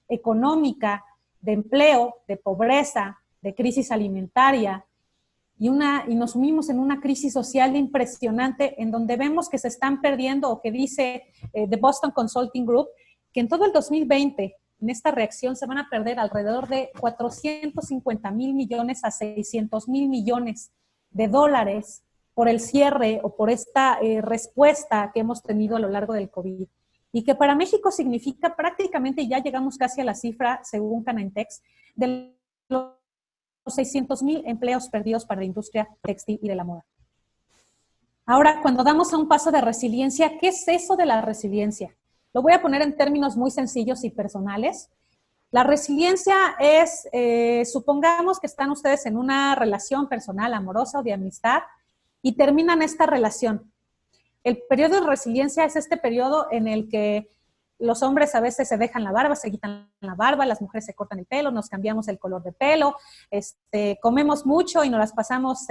económica de empleo, de pobreza, de crisis alimentaria, y nos sumimos en una crisis social impresionante en donde vemos que se están perdiendo, o que dice The Boston Consulting Group, que en todo el 2020, en esta reacción, se van a perder alrededor de 450,000 millones a 600,000 millones de dólares por el cierre o por esta respuesta que hemos tenido a lo largo del COVID. Y que para México significa prácticamente, ya llegamos casi a la cifra, según Canaintex, de los 600,000 empleos perdidos para la industria textil y de la moda. Ahora, cuando damos a un paso de resiliencia, ¿qué es eso de la resiliencia? Lo voy a poner en términos muy sencillos y personales. La resiliencia es, supongamos que están ustedes en una relación personal, amorosa o de amistad, y terminan esta relación. El periodo de resiliencia es este periodo en el que los hombres a veces se dejan la barba, se quitan la barba, las mujeres se cortan el pelo, nos cambiamos el color de pelo, comemos mucho y nos las pasamos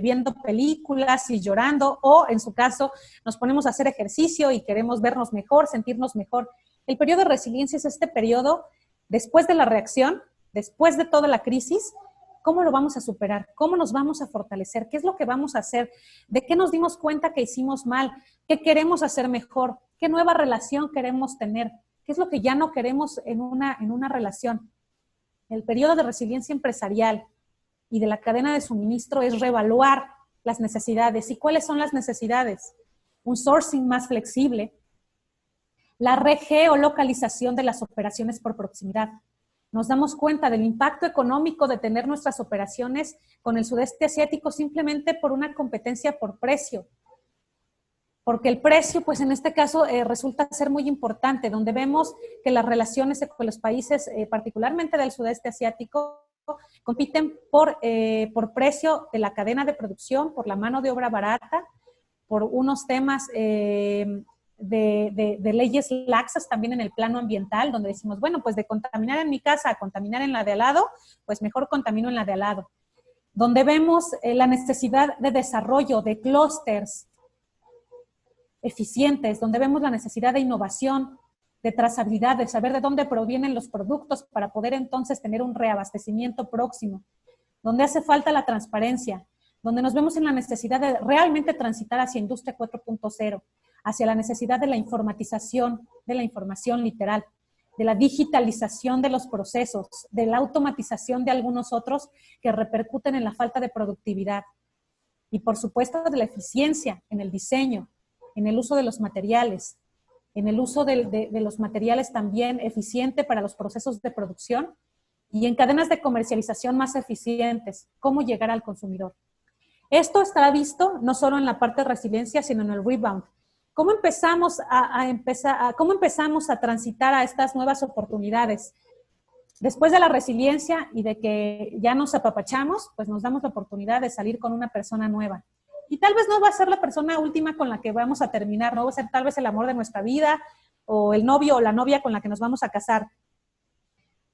viendo películas y llorando, o en su caso nos ponemos a hacer ejercicio y queremos vernos mejor, sentirnos mejor. El periodo de resiliencia es este periodo después de la reacción, después de toda la crisis. ¿Cómo lo vamos a superar? ¿Cómo nos vamos a fortalecer? ¿Qué es lo que vamos a hacer? ¿De qué nos dimos cuenta que hicimos mal? ¿Qué queremos hacer mejor? ¿Qué nueva relación queremos tener? ¿Qué es lo que ya no queremos en una relación? El periodo de resiliencia empresarial y de la cadena de suministro es reevaluar las necesidades. ¿Y cuáles son las necesidades? Un sourcing más flexible, la regeolocalización de las operaciones por proximidad. Nos damos cuenta del impacto económico de tener nuestras operaciones con el sudeste asiático simplemente por una competencia por precio. Porque el precio, pues en este caso, resulta ser muy importante, donde vemos que las relaciones con los países, particularmente del sudeste asiático, compiten por precio de la cadena de producción, por la mano de obra barata, por unos temas de leyes laxas también en el plano ambiental, donde decimos, bueno, pues de contaminar en mi casa a contaminar en la de al lado, pues mejor contamino en la de al lado. Donde vemos la necesidad de desarrollo de clústeres eficientes, donde vemos la necesidad de innovación, de trazabilidad, de saber de dónde provienen los productos para poder entonces tener un reabastecimiento próximo, donde hace falta la transparencia, donde nos vemos en la necesidad de realmente transitar hacia Industria 4.0, hacia la necesidad de la informatización, de la información literal, de la digitalización de los procesos, de la automatización de algunos otros que repercuten en la falta de productividad. Y por supuesto de la eficiencia en el diseño, en el uso de los materiales, en el uso de los materiales también eficiente para los procesos de producción y en cadenas de comercialización más eficientes, cómo llegar al consumidor. Esto estará visto no solo en la parte de resiliencia, sino en el rebound. ¿Cómo empezamos a transitar a estas nuevas oportunidades? Después de la resiliencia y de que ya nos apapachamos, pues nos damos la oportunidad de salir con una persona nueva. Y tal vez no va a ser la persona última con la que vamos a terminar, no va a ser tal vez el amor de nuestra vida o el novio o la novia con la que nos vamos a casar.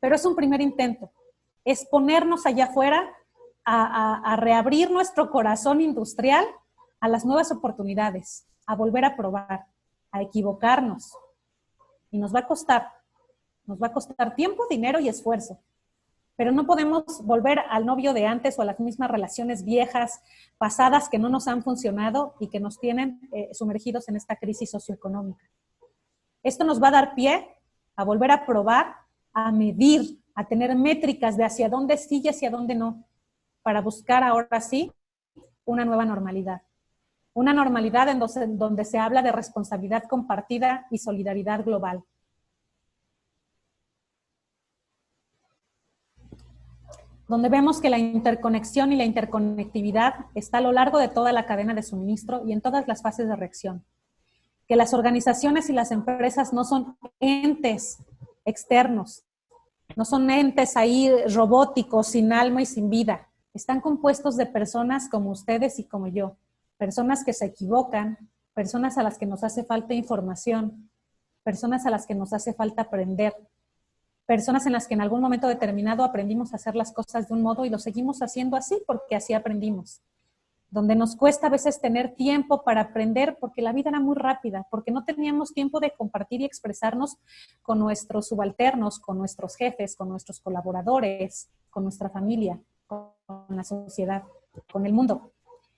Pero es un primer intento. Es ponernos allá afuera a reabrir nuestro corazón industrial a las nuevas oportunidades, a volver a probar, a equivocarnos. Y nos va a costar tiempo, dinero y esfuerzo. Pero no podemos volver al novio de antes o a las mismas relaciones viejas, pasadas, que no nos han funcionado y que nos tienen sumergidos en esta crisis socioeconómica. Esto nos va a dar pie a volver a probar, a medir, a tener métricas de hacia dónde sí y hacia dónde no, para buscar ahora sí una nueva normalidad. Una normalidad en donde se habla de responsabilidad compartida y solidaridad global. Donde vemos que la interconexión y la interconectividad está a lo largo de toda la cadena de suministro y en todas las fases de reacción. Que las organizaciones y las empresas no son entes externos, no son entes ahí robóticos, sin alma y sin vida. Están compuestos de personas como ustedes y como yo. Personas que se equivocan, personas a las que nos hace falta información, personas a las que nos hace falta aprender. personas en las que en algún momento determinado aprendimos a hacer las cosas de un modo y lo seguimos haciendo así porque así aprendimos. Donde nos cuesta a veces tener tiempo para aprender porque la vida era muy rápida, porque no teníamos tiempo de compartir y expresarnos con nuestros subalternos, con nuestros jefes, con nuestros colaboradores, con nuestra familia, con la sociedad, con el mundo.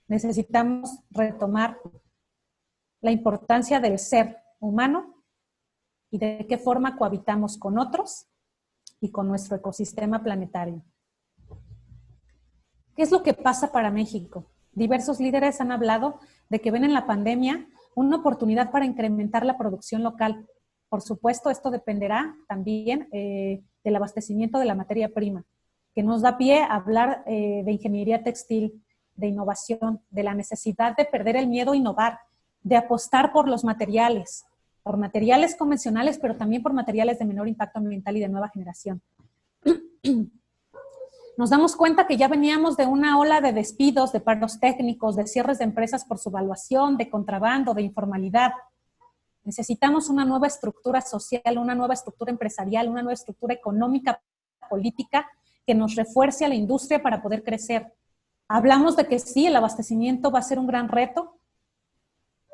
Necesitamos retomar la importancia del ser humano y de qué forma cohabitamos con otros y con nuestro ecosistema planetario. ¿Qué es lo que pasa para México? Diversos líderes han hablado de que ven en la pandemia una oportunidad para incrementar la producción local. Por supuesto, esto dependerá también del abastecimiento de la materia prima, que nos da pie a hablar de ingeniería textil, de innovación, de la necesidad de perder el miedo a innovar, de apostar por los materiales, por materiales convencionales, pero también por materiales de menor impacto ambiental y de nueva generación. Nos damos cuenta que ya veníamos de una ola de despidos, de paros técnicos, de cierres de empresas por subvaluación, de contrabando, de informalidad. Necesitamos una nueva estructura social, una nueva estructura empresarial, una nueva estructura económica, política, que nos refuerce a la industria para poder crecer. Hablamos de que sí, el abastecimiento va a ser un gran reto,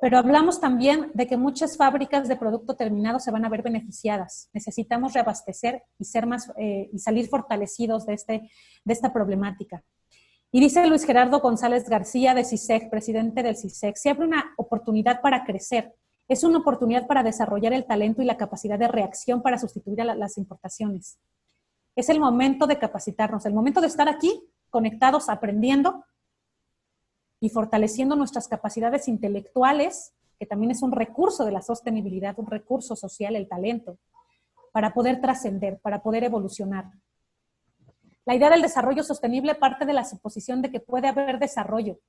pero hablamos también de que muchas fábricas de producto terminado se van a ver beneficiadas. Necesitamos reabastecer y salir fortalecidos de esta problemática. Y dice Luis Gerardo González García de CISEC, presidente del CISEC, se abre una oportunidad para crecer. Es una oportunidad para desarrollar el talento y la capacidad de reacción para sustituir a las importaciones. Es el momento de capacitarnos, el momento de estar aquí, conectados, aprendiendo y fortaleciendo nuestras capacidades intelectuales, que también es un recurso de la sostenibilidad, un recurso social, el talento, para poder trascender, para poder evolucionar. La idea del desarrollo sostenible parte de la suposición de que puede haber desarrollo,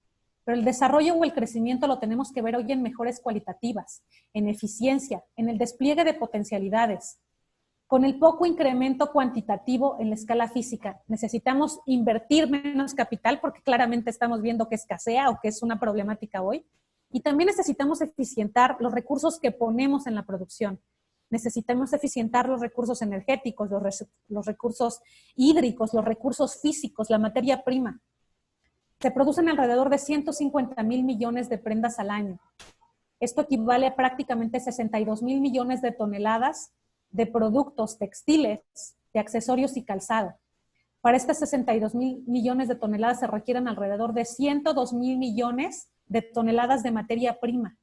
pero el desarrollo o el crecimiento lo tenemos que ver hoy en mejoras cualitativas, en eficiencia, en el despliegue de potencialidades. Con el poco incremento cuantitativo en la escala física, necesitamos invertir menos capital porque claramente estamos viendo que escasea o que es una problemática hoy. Y también necesitamos eficientar los recursos que ponemos en la producción. Necesitamos eficientar los recursos energéticos, los recursos hídricos, los recursos físicos, la materia prima. Se producen alrededor de 150,000 millones de prendas al año. Esto equivale a prácticamente 62,000 millones de toneladas de productos textiles, de accesorios y calzado. Para estas 62,000 millones de toneladas se requieren alrededor de 102,000 millones de toneladas de materia prima.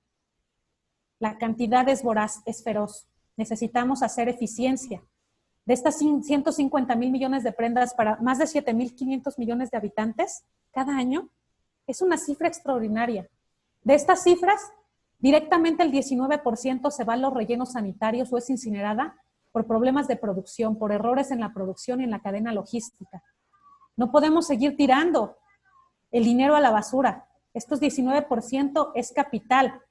La cantidad es voraz, es feroz. Necesitamos hacer eficiencia. De estas 150,000 millones de prendas para más de 7,500 millones de habitantes cada año, es una cifra extraordinaria. De estas cifras, directamente el 19% se va a los rellenos sanitarios o es incinerada por problemas de producción, por errores en la producción y en la cadena logística. No podemos seguir tirando el dinero a la basura. Estos 19% es capital,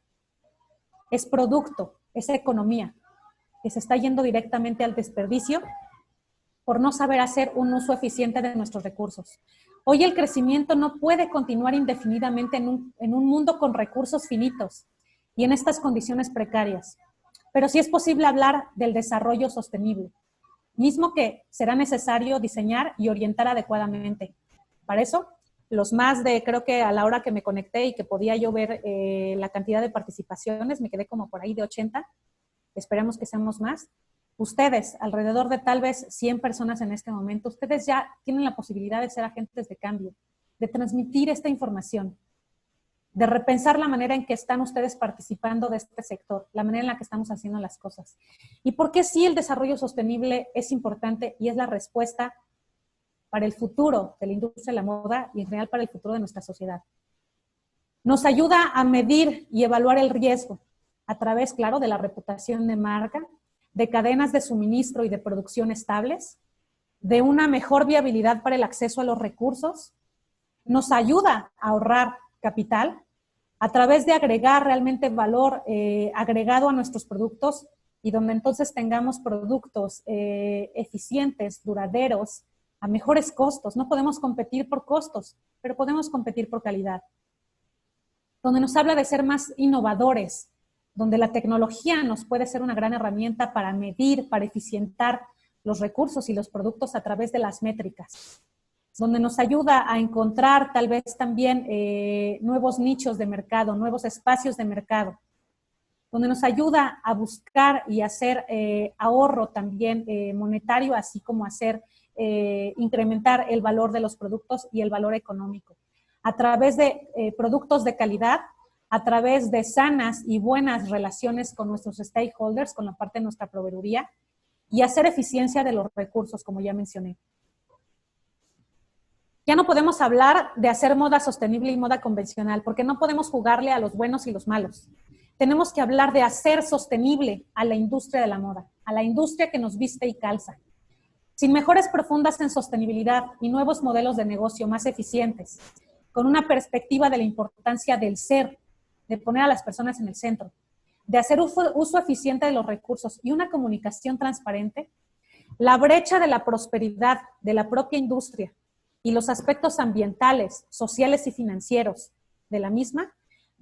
es producto, es economía, que se está yendo directamente al desperdicio por no saber hacer un uso eficiente de nuestros recursos. Hoy el crecimiento no puede continuar indefinidamente en un mundo con recursos finitos y en estas condiciones precarias. Pero sí es posible hablar del desarrollo sostenible, mismo que será necesario diseñar y orientar adecuadamente. Para eso, creo que a la hora que me conecté y que podía yo ver la cantidad de participaciones, me quedé como por ahí de 80, esperemos que seamos más. Ustedes, alrededor de tal vez 100 personas en este momento, ustedes ya tienen la posibilidad de ser agentes de cambio, de transmitir esta información, de repensar la manera en que están ustedes participando de este sector, la manera en la que estamos haciendo las cosas. ¿Y por qué sí el desarrollo sostenible es importante y es la respuesta para el futuro de la industria de la moda y en general para el futuro de nuestra sociedad? Nos ayuda a medir y evaluar el riesgo a través, claro, de la reputación de marca, de cadenas de suministro y de producción estables, de una mejor viabilidad para el acceso a los recursos. Nos ayuda a ahorrar capital a través de agregar realmente valor agregado a nuestros productos y donde entonces tengamos productos eficientes, duraderos, a mejores costos. No podemos competir por costos, pero podemos competir por calidad. Donde nos habla de ser más innovadores, donde la tecnología nos puede ser una gran herramienta para medir, para eficientar, los recursos y los productos a través de las métricas, donde nos ayuda a encontrar tal vez también nuevos nichos de mercado, nuevos espacios de mercado, donde nos ayuda a buscar y hacer ahorro también monetario, así como hacer incrementar el valor de los productos y el valor económico, a través de productos de calidad, a través de sanas y buenas relaciones con nuestros stakeholders, con la parte de nuestra proveeduría, y hacer eficiencia de los recursos, como ya mencioné. Ya no podemos hablar de hacer moda sostenible y moda convencional, porque no podemos jugarle a los buenos y los malos. Tenemos que hablar de hacer sostenible a la industria de la moda, a la industria que nos viste y calza. Sin mejoras profundas en sostenibilidad y nuevos modelos de negocio más eficientes, con una perspectiva de la importancia del ser, de poner a las personas en el centro, de hacer uso eficiente de los recursos y una comunicación transparente, la brecha de la prosperidad de la propia industria y los aspectos ambientales, sociales y financieros de la misma,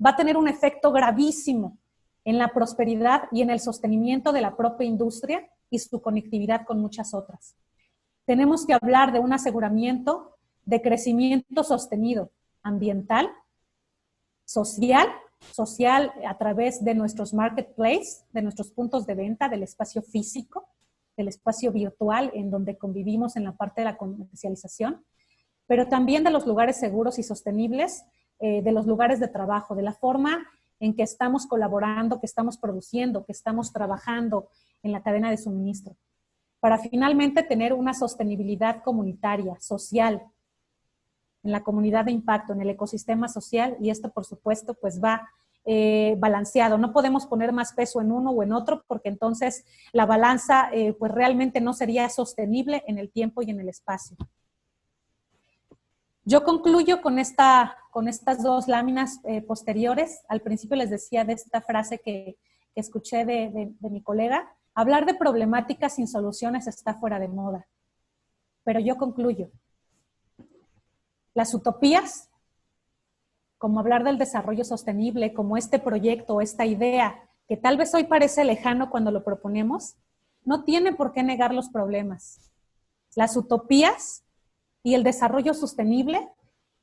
va a tener un efecto gravísimo en la prosperidad y en el sostenimiento de la propia industria y su conectividad con muchas otras. Tenemos que hablar de un aseguramiento de crecimiento sostenido, ambiental, social a través de nuestros marketplaces, de nuestros puntos de venta, del espacio físico, del espacio virtual en donde convivimos en la parte de la comercialización, pero también de los lugares seguros y sostenibles, de los lugares de trabajo, de la forma en que estamos colaborando, que estamos produciendo, que estamos trabajando en la cadena de suministro, para finalmente tener una sostenibilidad comunitaria, social, en la comunidad de impacto, en el ecosistema social, y esto, por supuesto, pues va balanceado. No podemos poner más peso en uno o en otro, porque entonces la balanza, pues realmente no sería sostenible en el tiempo y en el espacio. Yo concluyo con estas dos láminas posteriores. Al principio les decía de esta frase que escuché de mi colega: hablar de problemáticas sin soluciones está fuera de moda. Pero yo concluyo. Las utopías, como hablar del desarrollo sostenible, como este proyecto, esta idea, que tal vez hoy parece lejano cuando lo proponemos, no tiene por qué negar los problemas. Las utopías y el desarrollo sostenible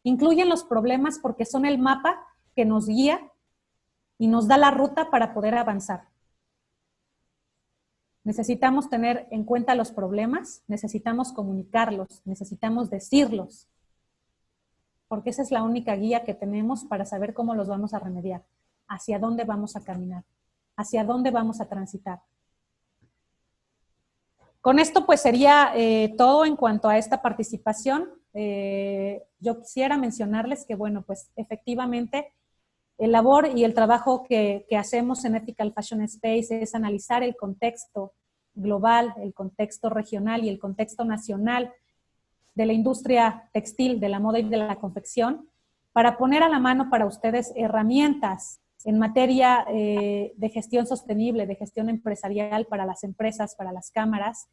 incluyen los problemas porque son el mapa que nos guía y nos da la ruta para poder avanzar. Necesitamos tener en cuenta los problemas, necesitamos comunicarlos, necesitamos decirlos, porque esa es la única guía que tenemos para saber cómo los vamos a remediar, hacia dónde vamos a caminar, hacia dónde vamos a transitar. Con esto pues sería todo en cuanto a esta participación. Yo quisiera mencionarles que, bueno, pues efectivamente el labor y el trabajo que hacemos en Ethical Fashion Space es analizar el contexto global, el contexto regional y el contexto nacional de la industria textil, de la moda y de la confección, para poner a la mano para ustedes herramientas en materia de gestión sostenible, de gestión empresarial para las empresas, para las cámaras,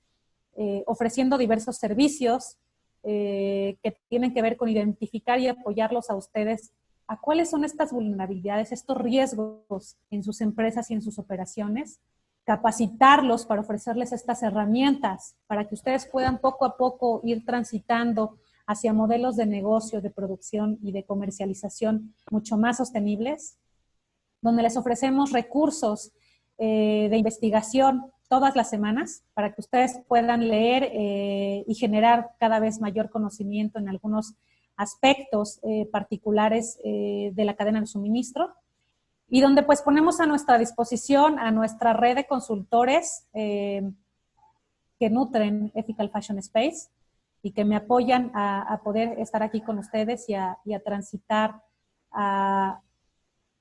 ofreciendo diversos servicios que tienen que ver con identificar y apoyarlos a ustedes a cuáles son estas vulnerabilidades, estos riesgos en sus empresas y en sus operaciones, capacitarlos para ofrecerles estas herramientas para que ustedes puedan poco a poco ir transitando hacia modelos de negocio, de producción y de comercialización mucho más sostenibles, donde les ofrecemos recursos de investigación todas las semanas para que ustedes puedan leer y generar cada vez mayor conocimiento en algunos aspectos particulares de la cadena de suministro, y donde pues ponemos a nuestra disposición a nuestra red de consultores que nutren Ethical Fashion Space y que me apoyan a poder estar aquí con ustedes y a transitar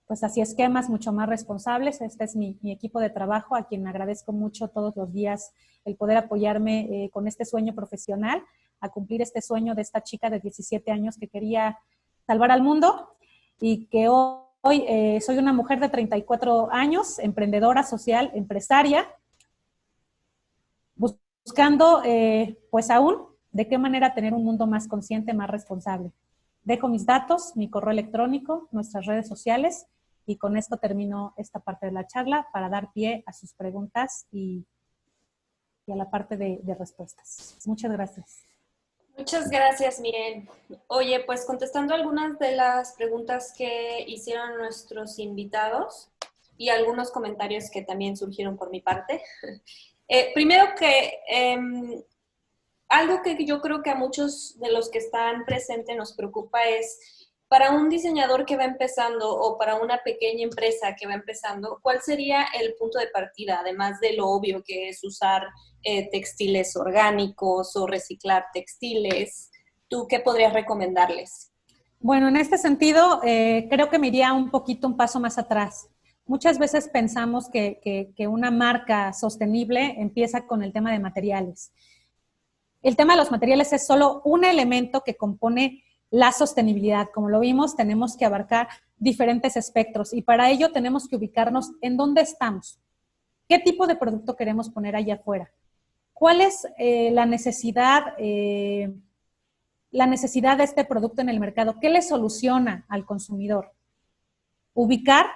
pues hacia esquemas mucho más responsables. Este es mi equipo de trabajo, a quien agradezco mucho todos los días el poder apoyarme con este sueño profesional, a cumplir este sueño de esta chica de 17 años que quería salvar al mundo, y que hoy soy una mujer de 34 años, emprendedora social, empresaria, buscando pues aún de qué manera tener un mundo más consciente, más responsable. Dejo mis datos, mi correo electrónico, nuestras redes sociales, y con esto termino esta parte de la charla para dar pie a sus preguntas y a la parte de respuestas. Muchas gracias. Muchas gracias, Miren. Oye, pues contestando algunas de las preguntas que hicieron nuestros invitados y algunos comentarios que también surgieron por mi parte. Primero que algo que yo creo que a muchos de los que están presentes nos preocupa es, para un diseñador que va empezando o para una pequeña empresa que va empezando, ¿cuál sería el punto de partida? Además de lo obvio que es usar textiles orgánicos o reciclar textiles, ¿tú qué podrías recomendarles? Bueno, en este sentido, creo que me iría un paso más atrás. Muchas veces pensamos que una marca sostenible empieza con el tema de materiales. El tema de los materiales es solo un elemento que compone la sostenibilidad. Como lo vimos, tenemos que abarcar diferentes espectros y para ello tenemos que ubicarnos en dónde estamos. ¿Qué tipo de producto queremos poner allá afuera? ¿Cuál es la necesidad de este producto en el mercado? ¿Qué le soluciona al consumidor? Ubicar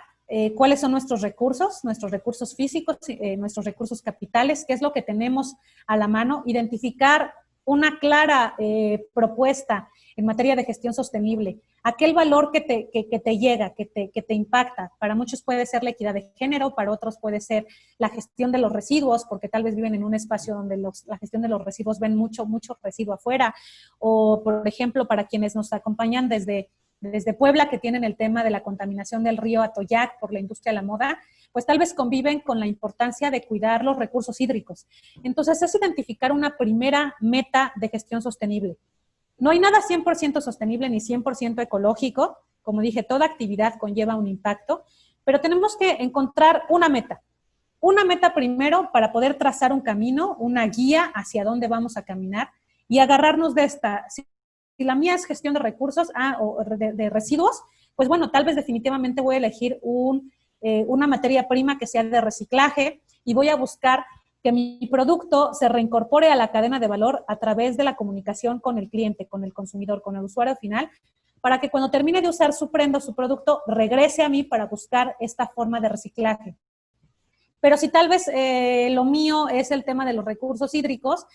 cuáles son nuestros recursos físicos, nuestros recursos capitales, qué es lo que tenemos a la mano, identificar una clara propuesta en materia de gestión sostenible, aquel valor que te llega, que te impacta. Para muchos puede ser la equidad de género, para otros puede ser la gestión de los residuos, porque tal vez viven en un espacio donde la gestión de los residuos ven mucho residuo afuera, o por ejemplo, para quienes nos acompañan desde Puebla, que tienen el tema de la contaminación del río Atoyac por la industria de la moda, pues tal vez conviven con la importancia de cuidar los recursos hídricos. Entonces, es identificar una primera meta de gestión sostenible. No hay nada 100% sostenible ni 100% ecológico. Como dije, toda actividad conlleva un impacto, pero tenemos que encontrar una meta. Una meta primero para poder trazar un camino, una guía hacia dónde vamos a caminar y agarrarnos de esta. Si la mía es gestión de recursos o de residuos, pues bueno, tal vez definitivamente voy a elegir una materia prima que sea de reciclaje y voy a buscar que mi producto se reincorpore a la cadena de valor a través de la comunicación con el cliente, con el consumidor, con el usuario final, para que cuando termine de usar su prenda o su producto, regrese a mí para buscar esta forma de reciclaje. Pero si tal vez lo mío es el tema de los recursos hídricos,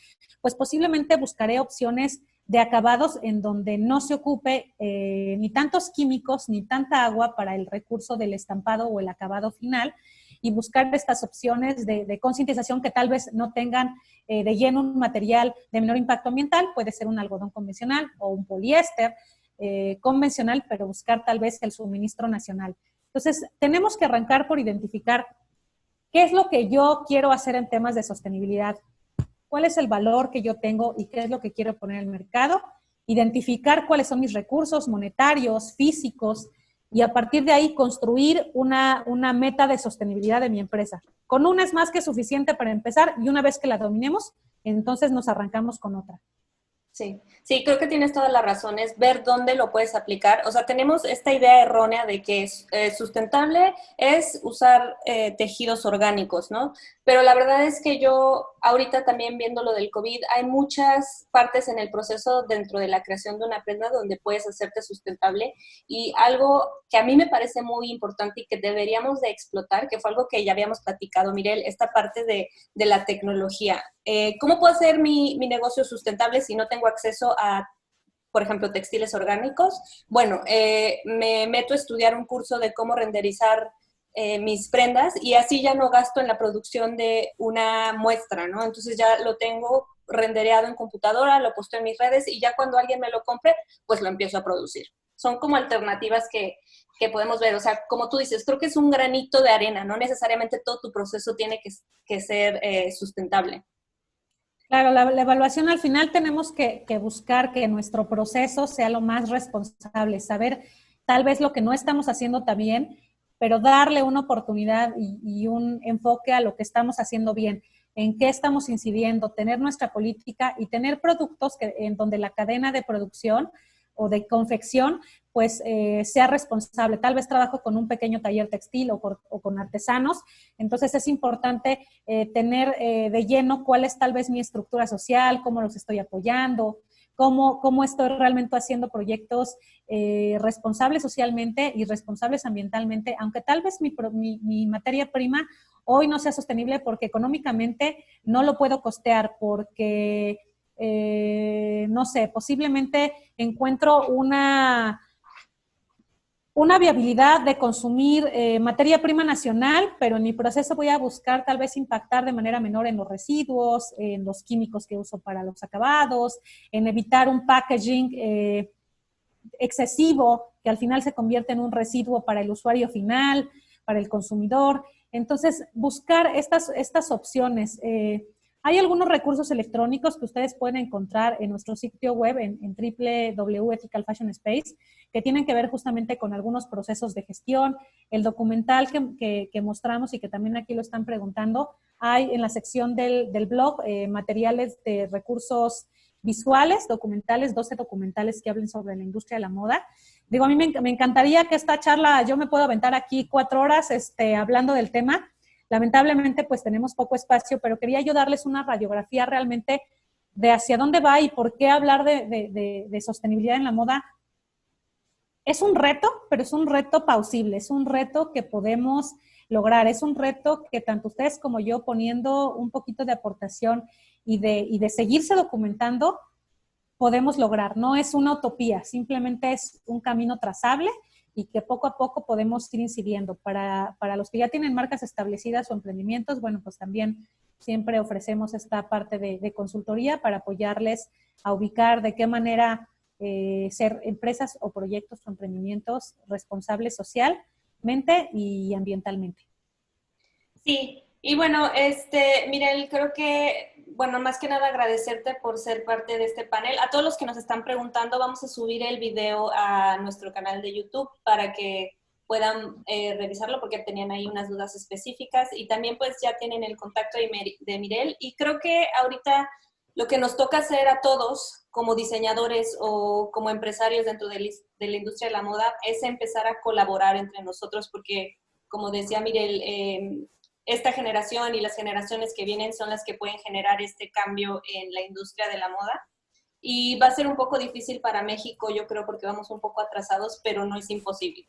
pues posiblemente buscaré opciones de acabados en donde no se ocupe ni tantos químicos ni tanta agua para el recurso del estampado o el acabado final, y buscar estas opciones de concientización que tal vez no tengan de lleno un material de menor impacto ambiental. Puede ser un algodón convencional o un poliéster convencional, pero buscar tal vez el suministro nacional. Entonces, tenemos que arrancar por identificar qué es lo que yo quiero hacer en temas de sostenibilidad, cuál es el valor que yo tengo y qué es lo que quiero poner en el mercado, identificar cuáles son mis recursos monetarios, físicos, y a partir de ahí construir una meta de sostenibilidad de mi empresa. Con una es más que suficiente para empezar y una vez que la dominemos, entonces nos arrancamos con otra. Sí, creo que tienes toda la razón, es ver dónde lo puedes aplicar. O sea, tenemos esta idea errónea de que sustentable es usar tejidos orgánicos, ¿no? Pero la verdad es que yo, ahorita también viendo lo del COVID, hay muchas partes en el proceso dentro de la creación de una prenda donde puedes hacerte sustentable, y algo que a mí me parece muy importante y que deberíamos de explotar, que fue algo que ya habíamos platicado, Mirel, esta parte de la tecnología. ¿Cómo puedo hacer mi negocio sustentable si no tengo acceso a, por ejemplo, textiles orgánicos? Bueno, me meto a estudiar un curso de cómo renderizar mis prendas y así ya no gasto en la producción de una muestra, ¿no? Entonces ya lo tengo rendereado en computadora, lo posteo en mis redes y ya cuando alguien me lo compre, pues lo empiezo a producir. Son como alternativas que podemos ver. O sea, como tú dices, creo que es un granito de arena, no necesariamente todo tu proceso tiene que ser sustentable. Claro, la evaluación al final tenemos que buscar que nuestro proceso sea lo más responsable, saber tal vez lo que no estamos haciendo tan bien, pero darle una oportunidad y un enfoque a lo que estamos haciendo bien, en qué estamos incidiendo, tener nuestra política y tener productos en donde la cadena de producción o de confección pues sea responsable. Tal vez trabajo con un pequeño taller textil o con artesanos, entonces es importante tener de lleno cuál es tal vez mi estructura social, cómo los estoy apoyando, cómo estoy realmente haciendo proyectos responsables socialmente y responsables ambientalmente, aunque tal vez mi materia prima hoy no sea sostenible porque económicamente no lo puedo costear, porque, no sé, posiblemente encuentro una viabilidad de consumir materia prima nacional, pero en mi proceso voy a buscar tal vez impactar de manera menor en los residuos, en los químicos que uso para los acabados, en evitar un packaging excesivo que al final se convierte en un residuo para el usuario final, para el consumidor. Entonces, buscar estas opciones. Hay algunos recursos electrónicos que ustedes pueden encontrar en nuestro sitio web, en www.Ethical Fashion Space, que tienen que ver justamente con algunos procesos de gestión. El documental que mostramos y que también aquí lo están preguntando, hay en la sección del blog materiales de recursos visuales, documentales, 12 documentales que hablen sobre la industria de la moda. Digo, a mí me encantaría que esta charla, yo me puedo aventar aquí 4 horas hablando del tema. Lamentablemente, pues tenemos poco espacio, pero quería yo darles una radiografía realmente de hacia dónde va y por qué hablar de sostenibilidad en la moda. Es un reto, pero es un reto pausible, es un reto que podemos lograr, es un reto que tanto ustedes como yo, poniendo un poquito de aportación y de seguirse documentando, podemos lograr. No es una utopía, simplemente es un camino trazable y que poco a poco podemos ir incidiendo. Para los que ya tienen marcas establecidas o emprendimientos, bueno, pues también siempre ofrecemos esta parte de consultoría para apoyarles a ubicar de qué manera ser empresas o proyectos o emprendimientos responsables socialmente y ambientalmente. Sí, y bueno, Mirel, creo que, bueno, más que nada agradecerte por ser parte de este panel. A todos los que nos están preguntando, vamos a subir el video a nuestro canal de YouTube para que puedan revisarlo porque tenían ahí unas dudas específicas y también pues ya tienen el contacto de Mirel y creo que ahorita lo que nos toca hacer a todos como diseñadores o como empresarios dentro de la industria de la moda es empezar a colaborar entre nosotros porque, como decía Mirel, esta generación y las generaciones que vienen son las que pueden generar este cambio en la industria de la moda. Y va a ser un poco difícil para México, yo creo, porque vamos un poco atrasados, pero no es imposible.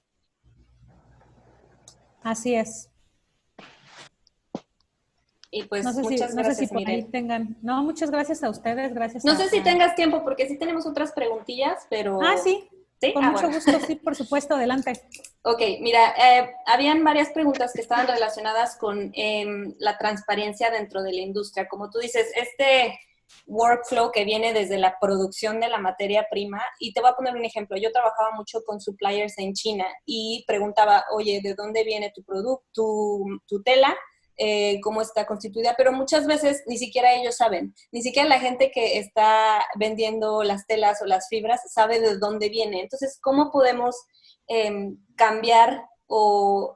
Así es. Y pues no sé muchas gracias, no sé si por ahí tengan... No, muchas gracias a ustedes, gracias No sé si tengas tiempo, porque sí tenemos otras preguntillas, pero... Ah, sí. ¿Sí? Con mucho gusto, sí, por supuesto, adelante. Ok, mira, habían varias preguntas que estaban relacionadas con la transparencia dentro de la industria. Como tú dices, este workflow que viene desde la producción de la materia prima, y te voy a poner un ejemplo. Yo trabajaba mucho con suppliers en China y preguntaba, oye, ¿de dónde viene tu producto, tu tela? Cómo está constituida, pero muchas veces ni siquiera ellos saben, ni siquiera la gente que está vendiendo las telas o las fibras sabe de dónde viene. Entonces, ¿cómo podemos cambiar o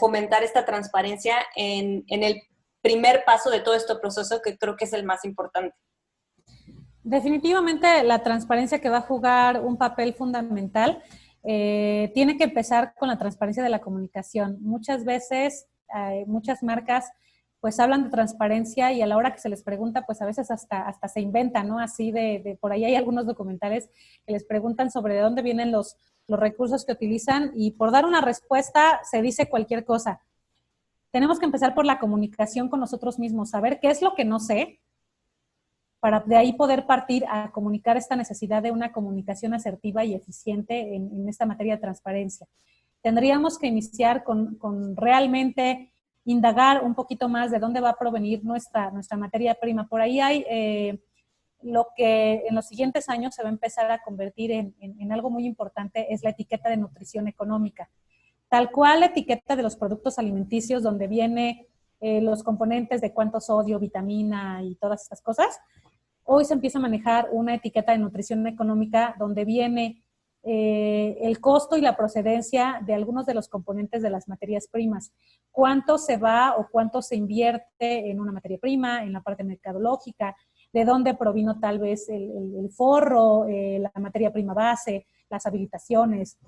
fomentar esta transparencia en el primer paso de todo este proceso que creo que es el más importante? Definitivamente la transparencia que va a jugar un papel fundamental tiene que empezar con la transparencia de la comunicación. Muchas veces muchas marcas pues hablan de transparencia y a la hora que se les pregunta pues a veces hasta se inventan, ¿no? Así por ahí hay algunos documentales que les preguntan sobre de dónde vienen los recursos que utilizan y por dar una respuesta se dice cualquier cosa. Tenemos que empezar por la comunicación con nosotros mismos, saber qué es lo que no sé, para de ahí poder partir a comunicar esta necesidad de una comunicación asertiva y eficiente en esta materia de transparencia. Tendríamos que iniciar con realmente indagar un poquito más de dónde va a provenir nuestra materia prima. Por ahí hay lo que en los siguientes años se va a empezar a convertir en algo muy importante, es la etiqueta de nutrición económica. Tal cual la etiqueta de los productos alimenticios donde viene los componentes de cuánto sodio, vitamina y todas estas cosas. Hoy se empieza a manejar una etiqueta de nutrición económica donde viene el costo y la procedencia de algunos de los componentes de las materias primas. Cuánto se va o cuánto se invierte en una materia prima, en la parte mercadológica, de dónde provino tal vez el forro, la materia prima base, las habilitaciones.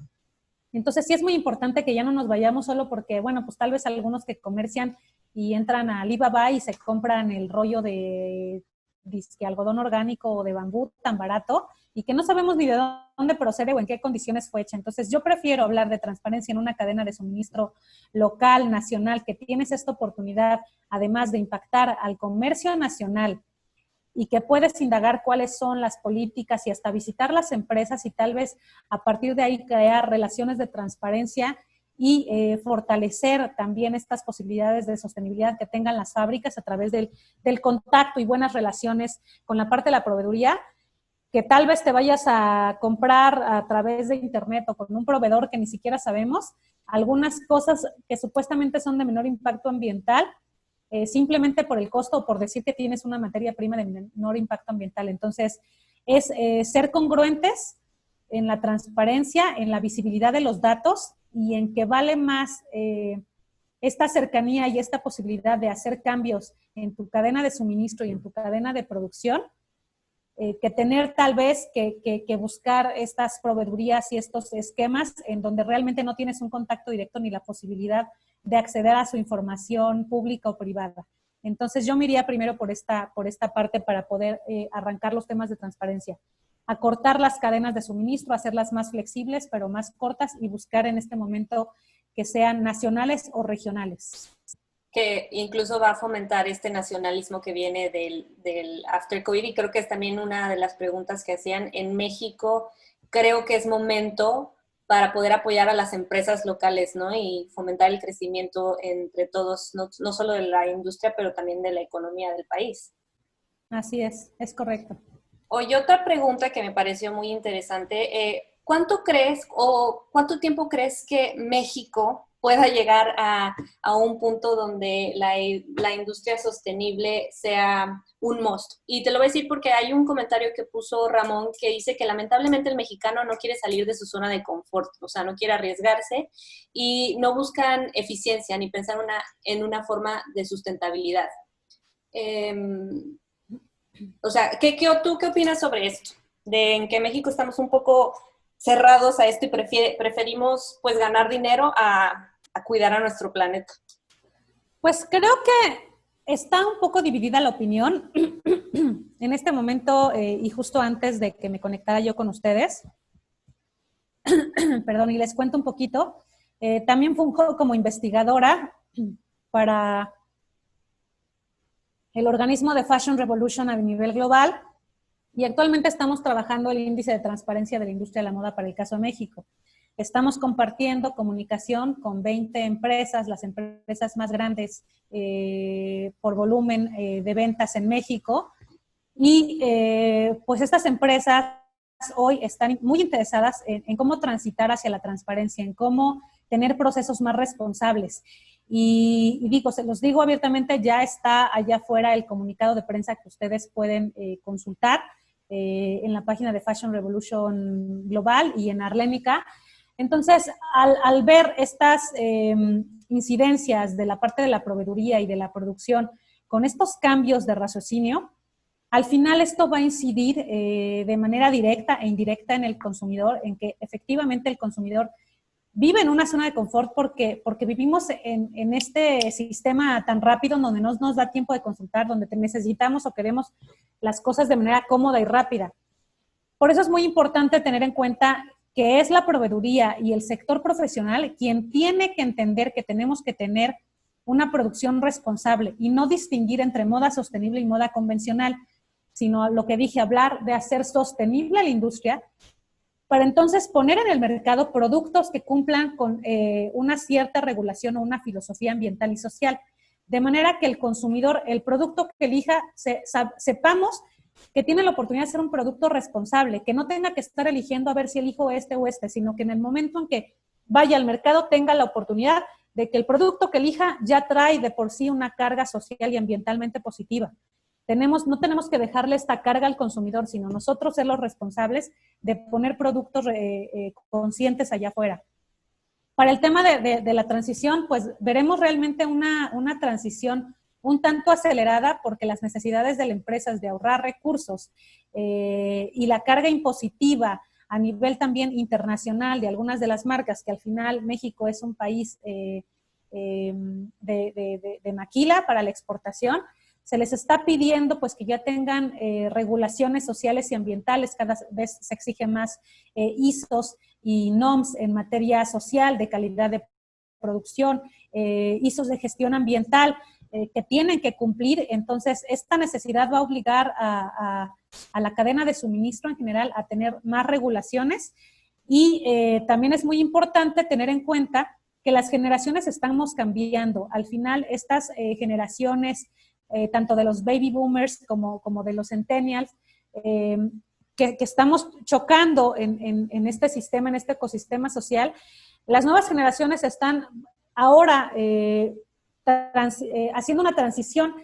Entonces sí es muy importante que ya no nos vayamos solo porque, bueno, pues tal vez algunos que comercian y entran a Alibaba y se compran el rollo de disque algodón orgánico o de bambú tan barato y que no sabemos ni de dónde procede o en qué condiciones fue hecha. Entonces, yo prefiero hablar de transparencia en una cadena de suministro local, nacional, que tienes esta oportunidad, además de impactar al comercio nacional y que puedes indagar cuáles son las políticas y hasta visitar las empresas y tal vez a partir de ahí crear relaciones de transparencia y fortalecer también estas posibilidades de sostenibilidad que tengan las fábricas a través del contacto y buenas relaciones con la parte de la proveeduría, que tal vez te vayas a comprar a través de internet o con un proveedor que ni siquiera sabemos, algunas cosas que supuestamente son de menor impacto ambiental, simplemente por el costo o por decir que tienes una materia prima de menor impacto ambiental. Entonces, es ser congruentes en la transparencia, en la visibilidad de los datos y en que vale más esta cercanía y esta posibilidad de hacer cambios en tu cadena de suministro y en tu cadena de producción, que tener tal vez que buscar estas proveedurías y estos esquemas en donde realmente no tienes un contacto directo ni la posibilidad de acceder a su información pública o privada. Entonces yo me iría primero por esta parte para poder arrancar los temas de transparencia. Acortar las cadenas de suministro, hacerlas más flexibles, pero más cortas y buscar en este momento que sean nacionales o regionales. Que incluso va a fomentar este nacionalismo que viene del after COVID y creo que es también una de las preguntas que hacían en México. Creo que es momento para poder apoyar a las empresas locales, ¿no? Y fomentar el crecimiento entre todos, no solo de la industria, pero también de la economía del país. Así es correcto. Oye, otra pregunta que me pareció muy interesante, ¿cuánto crees o cuánto tiempo crees que México pueda llegar a un punto donde la industria sostenible sea un must? Y te lo voy a decir porque hay un comentario que puso Ramón que dice que lamentablemente el mexicano no quiere salir de su zona de confort, o sea, no quiere arriesgarse y no buscan eficiencia ni pensar en una forma de sustentabilidad. O sea, ¿tú qué opinas sobre esto? De en que México estamos un poco cerrados a esto y preferimos pues ganar dinero a cuidar a nuestro planeta. Pues creo que está un poco dividida la opinión. En este momento y justo antes de que me conectara yo con ustedes, perdón, y les cuento un poquito, también funjo como investigadora para el organismo de Fashion Revolution a nivel global y actualmente estamos trabajando el índice de transparencia de la industria de la moda para el caso de México. Estamos compartiendo comunicación con 20 empresas, las empresas más grandes por volumen de ventas en México. Y pues estas empresas hoy están muy interesadas en cómo transitar hacia la transparencia, en cómo tener procesos más responsables. Y digo, se los digo abiertamente, ya está allá afuera el comunicado de prensa que ustedes pueden consultar en la página de Fashion Revolution Global y en Arlénica. Entonces, al ver estas incidencias de la parte de la proveeduría y de la producción con estos cambios de raciocinio, al final esto va a incidir de manera directa e indirecta en el consumidor, en que efectivamente el consumidor vive en una zona de confort porque vivimos en este sistema tan rápido donde no nos da tiempo de consultar, donde necesitamos o queremos las cosas de manera cómoda y rápida. Por eso es muy importante tener en cuenta que es la proveeduría y el sector profesional quien tiene que entender que tenemos que tener una producción responsable y no distinguir entre moda sostenible y moda convencional, sino lo que dije, hablar de hacer sostenible la industria para entonces poner en el mercado productos que cumplan con una cierta regulación o una filosofía ambiental y social, de manera que el consumidor, el producto que elija, sepamos que tiene la oportunidad de ser un producto responsable, que no tenga que estar eligiendo a ver si elijo este o este, sino que en el momento en que vaya al mercado tenga la oportunidad de que el producto que elija ya trae de por sí una carga social y ambientalmente positiva. No tenemos que dejarle esta carga al consumidor, sino nosotros ser los responsables de poner productos conscientes allá afuera. Para el tema de la transición, pues veremos realmente una transición un tanto acelerada porque las necesidades de las empresas de ahorrar recursos y la carga impositiva a nivel también internacional de algunas de las marcas, que al final México es un país de maquila para la exportación, se les está pidiendo pues que ya tengan regulaciones sociales y ambientales, cada vez se exige más ISOs y NOMS en materia social, de calidad de producción, ISOs de gestión ambiental, que tienen que cumplir. Entonces, esta necesidad va a obligar a la cadena de suministro en general a tener más regulaciones y también es muy importante tener en cuenta que las generaciones estamos cambiando. Al final, estas generaciones, tanto de los baby boomers como de los centennials, que estamos chocando en este sistema, en este ecosistema social, las nuevas generaciones están ahora haciendo una transición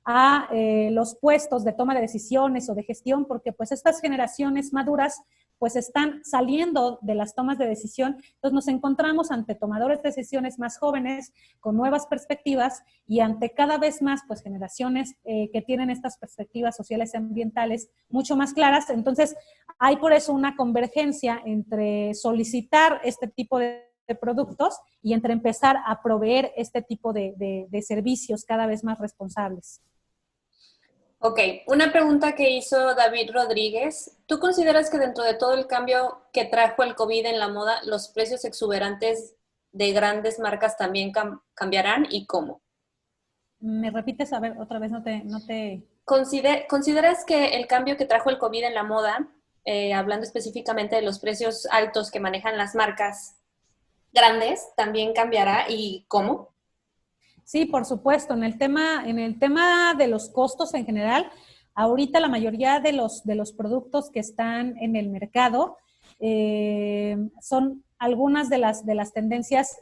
a los puestos de toma de decisiones o de gestión, porque pues estas generaciones maduras pues están saliendo de las tomas de decisión. Entonces nos encontramos ante tomadores de decisiones más jóvenes, con nuevas perspectivas, y ante cada vez más pues generaciones que tienen estas perspectivas sociales y ambientales mucho más claras. Entonces hay por eso una convergencia entre solicitar este tipo de productos y entre empezar a proveer este tipo de servicios cada vez más responsables. Ok, una pregunta que hizo David Rodríguez. ¿Tú consideras que dentro de todo el cambio que trajo el COVID en la moda, los precios exuberantes de grandes marcas también cambiarán y cómo? ¿Me repites? A ver, otra vez no te... ¿Consideras que el cambio que trajo el COVID en la moda, hablando específicamente de los precios altos que manejan las marcas grandes, también cambiará y cómo? Sí, por supuesto. En el tema de los costos en general, ahorita la mayoría de los productos que están en el mercado son algunas de las tendencias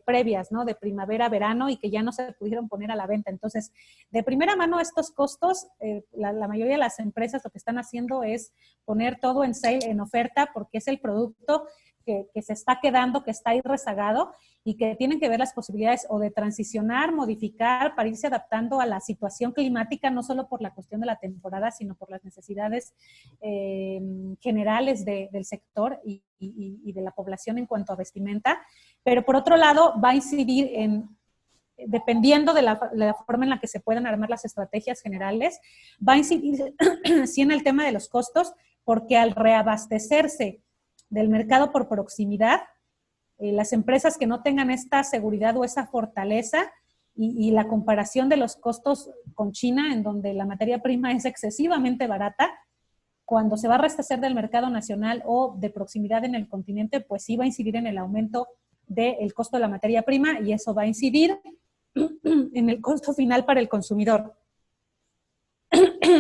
previas, ¿no? De primavera, verano, y que ya no se pudieron poner a la venta. Entonces, de primera mano, estos costos, la mayoría de las empresas lo que están haciendo es poner todo en sale, en oferta, porque es el producto que se está quedando, que está ahí rezagado y que tienen que ver las posibilidades o de transicionar, modificar para irse adaptando a la situación climática, no solo por la cuestión de la temporada, sino por las necesidades generales del sector y de la población en cuanto a vestimenta. Pero por otro lado, va a incidir dependiendo de la forma en la que se puedan armar las estrategias generales, va a incidir sí en el tema de los costos, porque al reabastecerse del mercado por proximidad, las empresas que no tengan esta seguridad o esa fortaleza y la comparación de los costos con China, en donde la materia prima es excesivamente barata, cuando se va a reabastecer del mercado nacional o de proximidad en el continente, pues sí va a incidir en el aumento del costo de la materia prima y eso va a incidir en el costo final para el consumidor.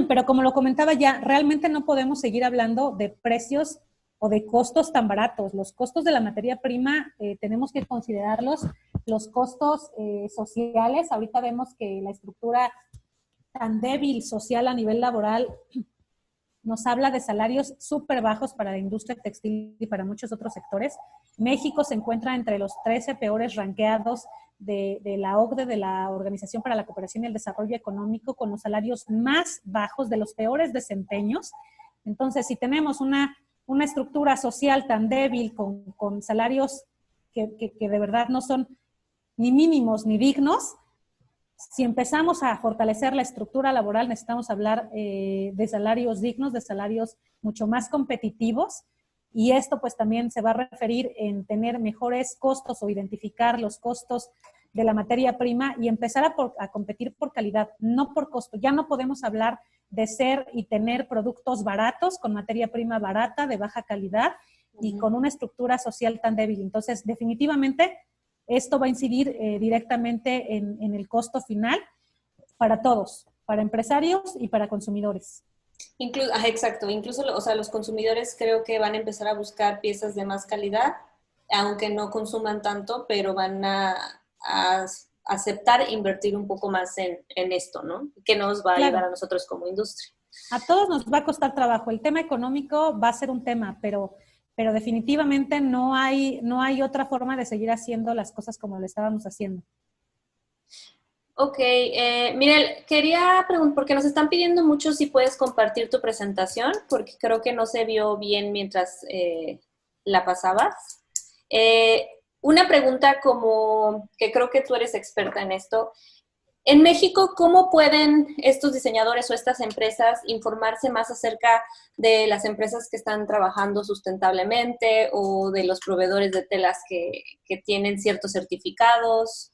Pero como lo comentaba ya, realmente no podemos seguir hablando de precios o de costos tan baratos. Los costos de la materia prima tenemos que considerarlos, los costos sociales. Ahorita vemos que la estructura tan débil social a nivel laboral nos habla de salarios súper bajos para la industria textil y para muchos otros sectores. México se encuentra entre los 13 peores ranqueados de la OCDE, de la Organización para la Cooperación y el Desarrollo Económico, con los salarios más bajos, de los peores desempeños. Entonces, si tenemos una estructura social tan débil, con salarios que de verdad no son ni mínimos ni dignos, si empezamos a fortalecer la estructura laboral, necesitamos hablar de salarios dignos, de salarios mucho más competitivos, y esto pues también se va a referir en tener mejores costos o identificar los costos de la materia prima y empezar a competir por calidad, no por costo. Ya no podemos hablar de ser y tener productos baratos con materia prima barata, de baja calidad y con una estructura social tan débil. Entonces, definitivamente, esto va a incidir directamente en el costo final para todos, para empresarios y para consumidores. Exacto, incluso o sea, los consumidores creo que van a empezar a buscar piezas de más calidad, aunque no consuman tanto, pero van a aceptar invertir un poco más en esto, ¿no? Que nos va a ayudar a nosotros como industria. A todos nos va a costar trabajo. El tema económico va a ser un tema, pero definitivamente no hay otra forma de seguir haciendo las cosas como lo estábamos haciendo. Ok, Mirel, quería preguntar, porque nos están pidiendo mucho si puedes compartir tu presentación, porque creo que no se vio bien mientras la pasabas. Una pregunta como que creo que tú eres experta en esto. En México, ¿cómo pueden estos diseñadores o estas empresas informarse más acerca de las empresas que están trabajando sustentablemente o de los proveedores de telas que tienen ciertos certificados?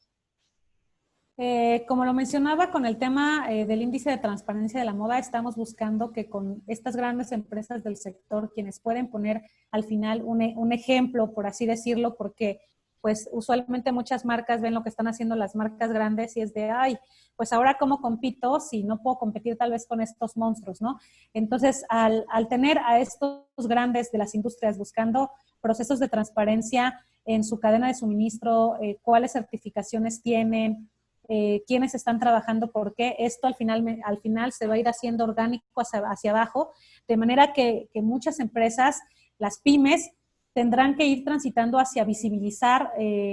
Como lo mencionaba con el tema del índice de transparencia de la moda, estamos buscando que con estas grandes empresas del sector, quienes pueden poner al final un ejemplo, por así decirlo, porque pues usualmente muchas marcas ven lo que están haciendo las marcas grandes y es de, ay, pues ahora cómo compito si no puedo competir tal vez con estos monstruos, ¿no? Entonces, al tener a estos grandes de las industrias buscando procesos de transparencia en su cadena de suministro, cuáles certificaciones tienen, quiénes están trabajando, por qué, esto al final se va a ir haciendo orgánico hacia abajo, de manera que muchas empresas, las pymes, tendrán que ir transitando hacia visibilizar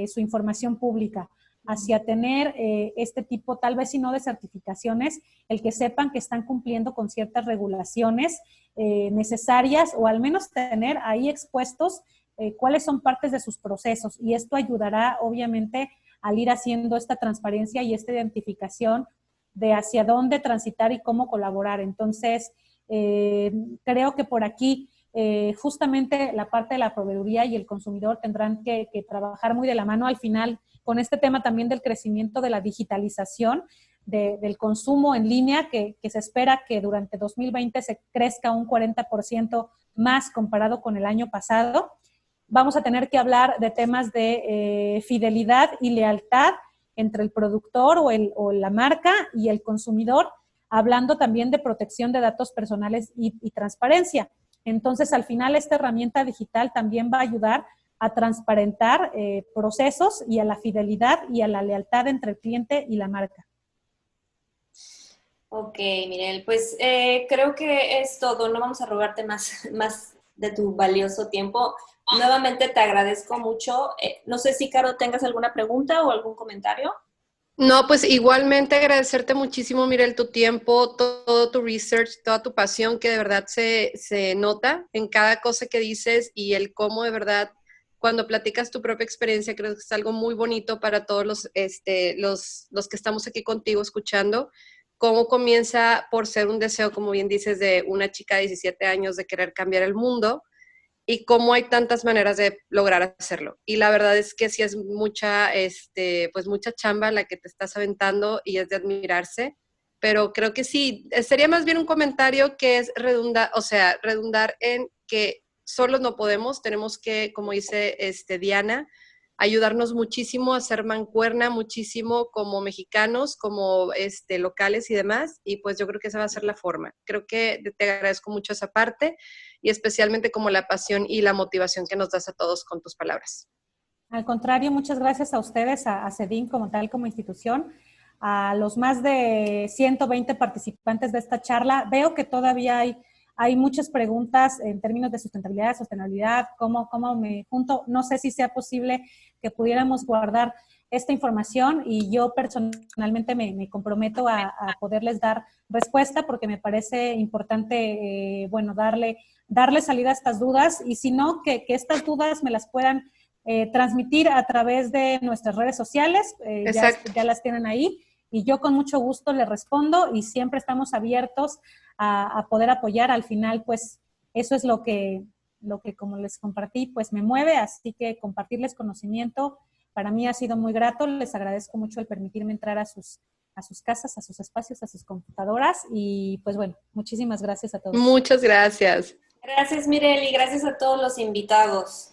su información pública, hacia tener este tipo, tal vez si no de certificaciones, el que sepan que están cumpliendo con ciertas regulaciones necesarias o al menos tener ahí expuestos cuáles son partes de sus procesos. Y esto ayudará, obviamente, al ir haciendo esta transparencia y esta identificación de hacia dónde transitar y cómo colaborar. Entonces, creo que por aquí justamente la parte de la proveeduría y el consumidor tendrán que trabajar muy de la mano al final con este tema también del crecimiento de la digitalización, del consumo en línea, que se espera que durante 2020 se crezca un 40% más comparado con el año pasado. Vamos a tener que hablar de temas de fidelidad y lealtad entre el productor o la marca y el consumidor, hablando también de protección de datos personales y transparencia. Entonces, al final, esta herramienta digital también va a ayudar a transparentar procesos y a la fidelidad y a la lealtad entre el cliente y la marca. Ok, Mirel, pues creo que es todo. No vamos a robarte más de tu valioso tiempo. Nuevamente te agradezco mucho. No sé si, Caro, tengas alguna pregunta o algún comentario. No, pues igualmente agradecerte muchísimo, Mirel, tu tiempo, todo tu research, toda tu pasión, que de verdad se nota en cada cosa que dices y el cómo de verdad, cuando platicas tu propia experiencia, creo que es algo muy bonito para todos los que estamos aquí contigo escuchando, cómo comienza por ser un deseo, como bien dices, de una chica de 17 años de querer cambiar el mundo, y cómo hay tantas maneras de lograr hacerlo. Y la verdad es que sí es mucha chamba la que te estás aventando y es de admirarse, pero creo que sí, sería más bien un comentario que es redundar en que solos no podemos, tenemos que, como dice Diana, ayudarnos muchísimo a hacer mancuerna, muchísimo como mexicanos, como locales y demás, y pues yo creo que esa va a ser la forma. Creo que te agradezco mucho esa parte, y especialmente como la pasión y la motivación que nos das a todos con tus palabras. Al contrario, muchas gracias a ustedes, a CEDIN como tal, como institución, a los más de 120 participantes de esta charla. Veo que todavía hay muchas preguntas en términos de sustentabilidad, sostenibilidad, cómo me junto. No sé si sea posible que pudiéramos guardar esta información y yo personalmente me comprometo a poderles dar respuesta porque me parece importante, darle salida a estas dudas y si no, que estas dudas me las puedan transmitir a través de nuestras redes sociales, ya las tienen ahí. Y yo con mucho gusto les respondo y siempre estamos abiertos a poder apoyar. Al final, pues, eso es lo que como les compartí, pues me mueve. Así que compartirles conocimiento para mí ha sido muy grato. Les agradezco mucho el permitirme entrar a sus casas, a sus espacios, a sus computadoras. Y pues bueno, muchísimas gracias a todos. Muchas gracias. Gracias, Mirel, y gracias a todos los invitados.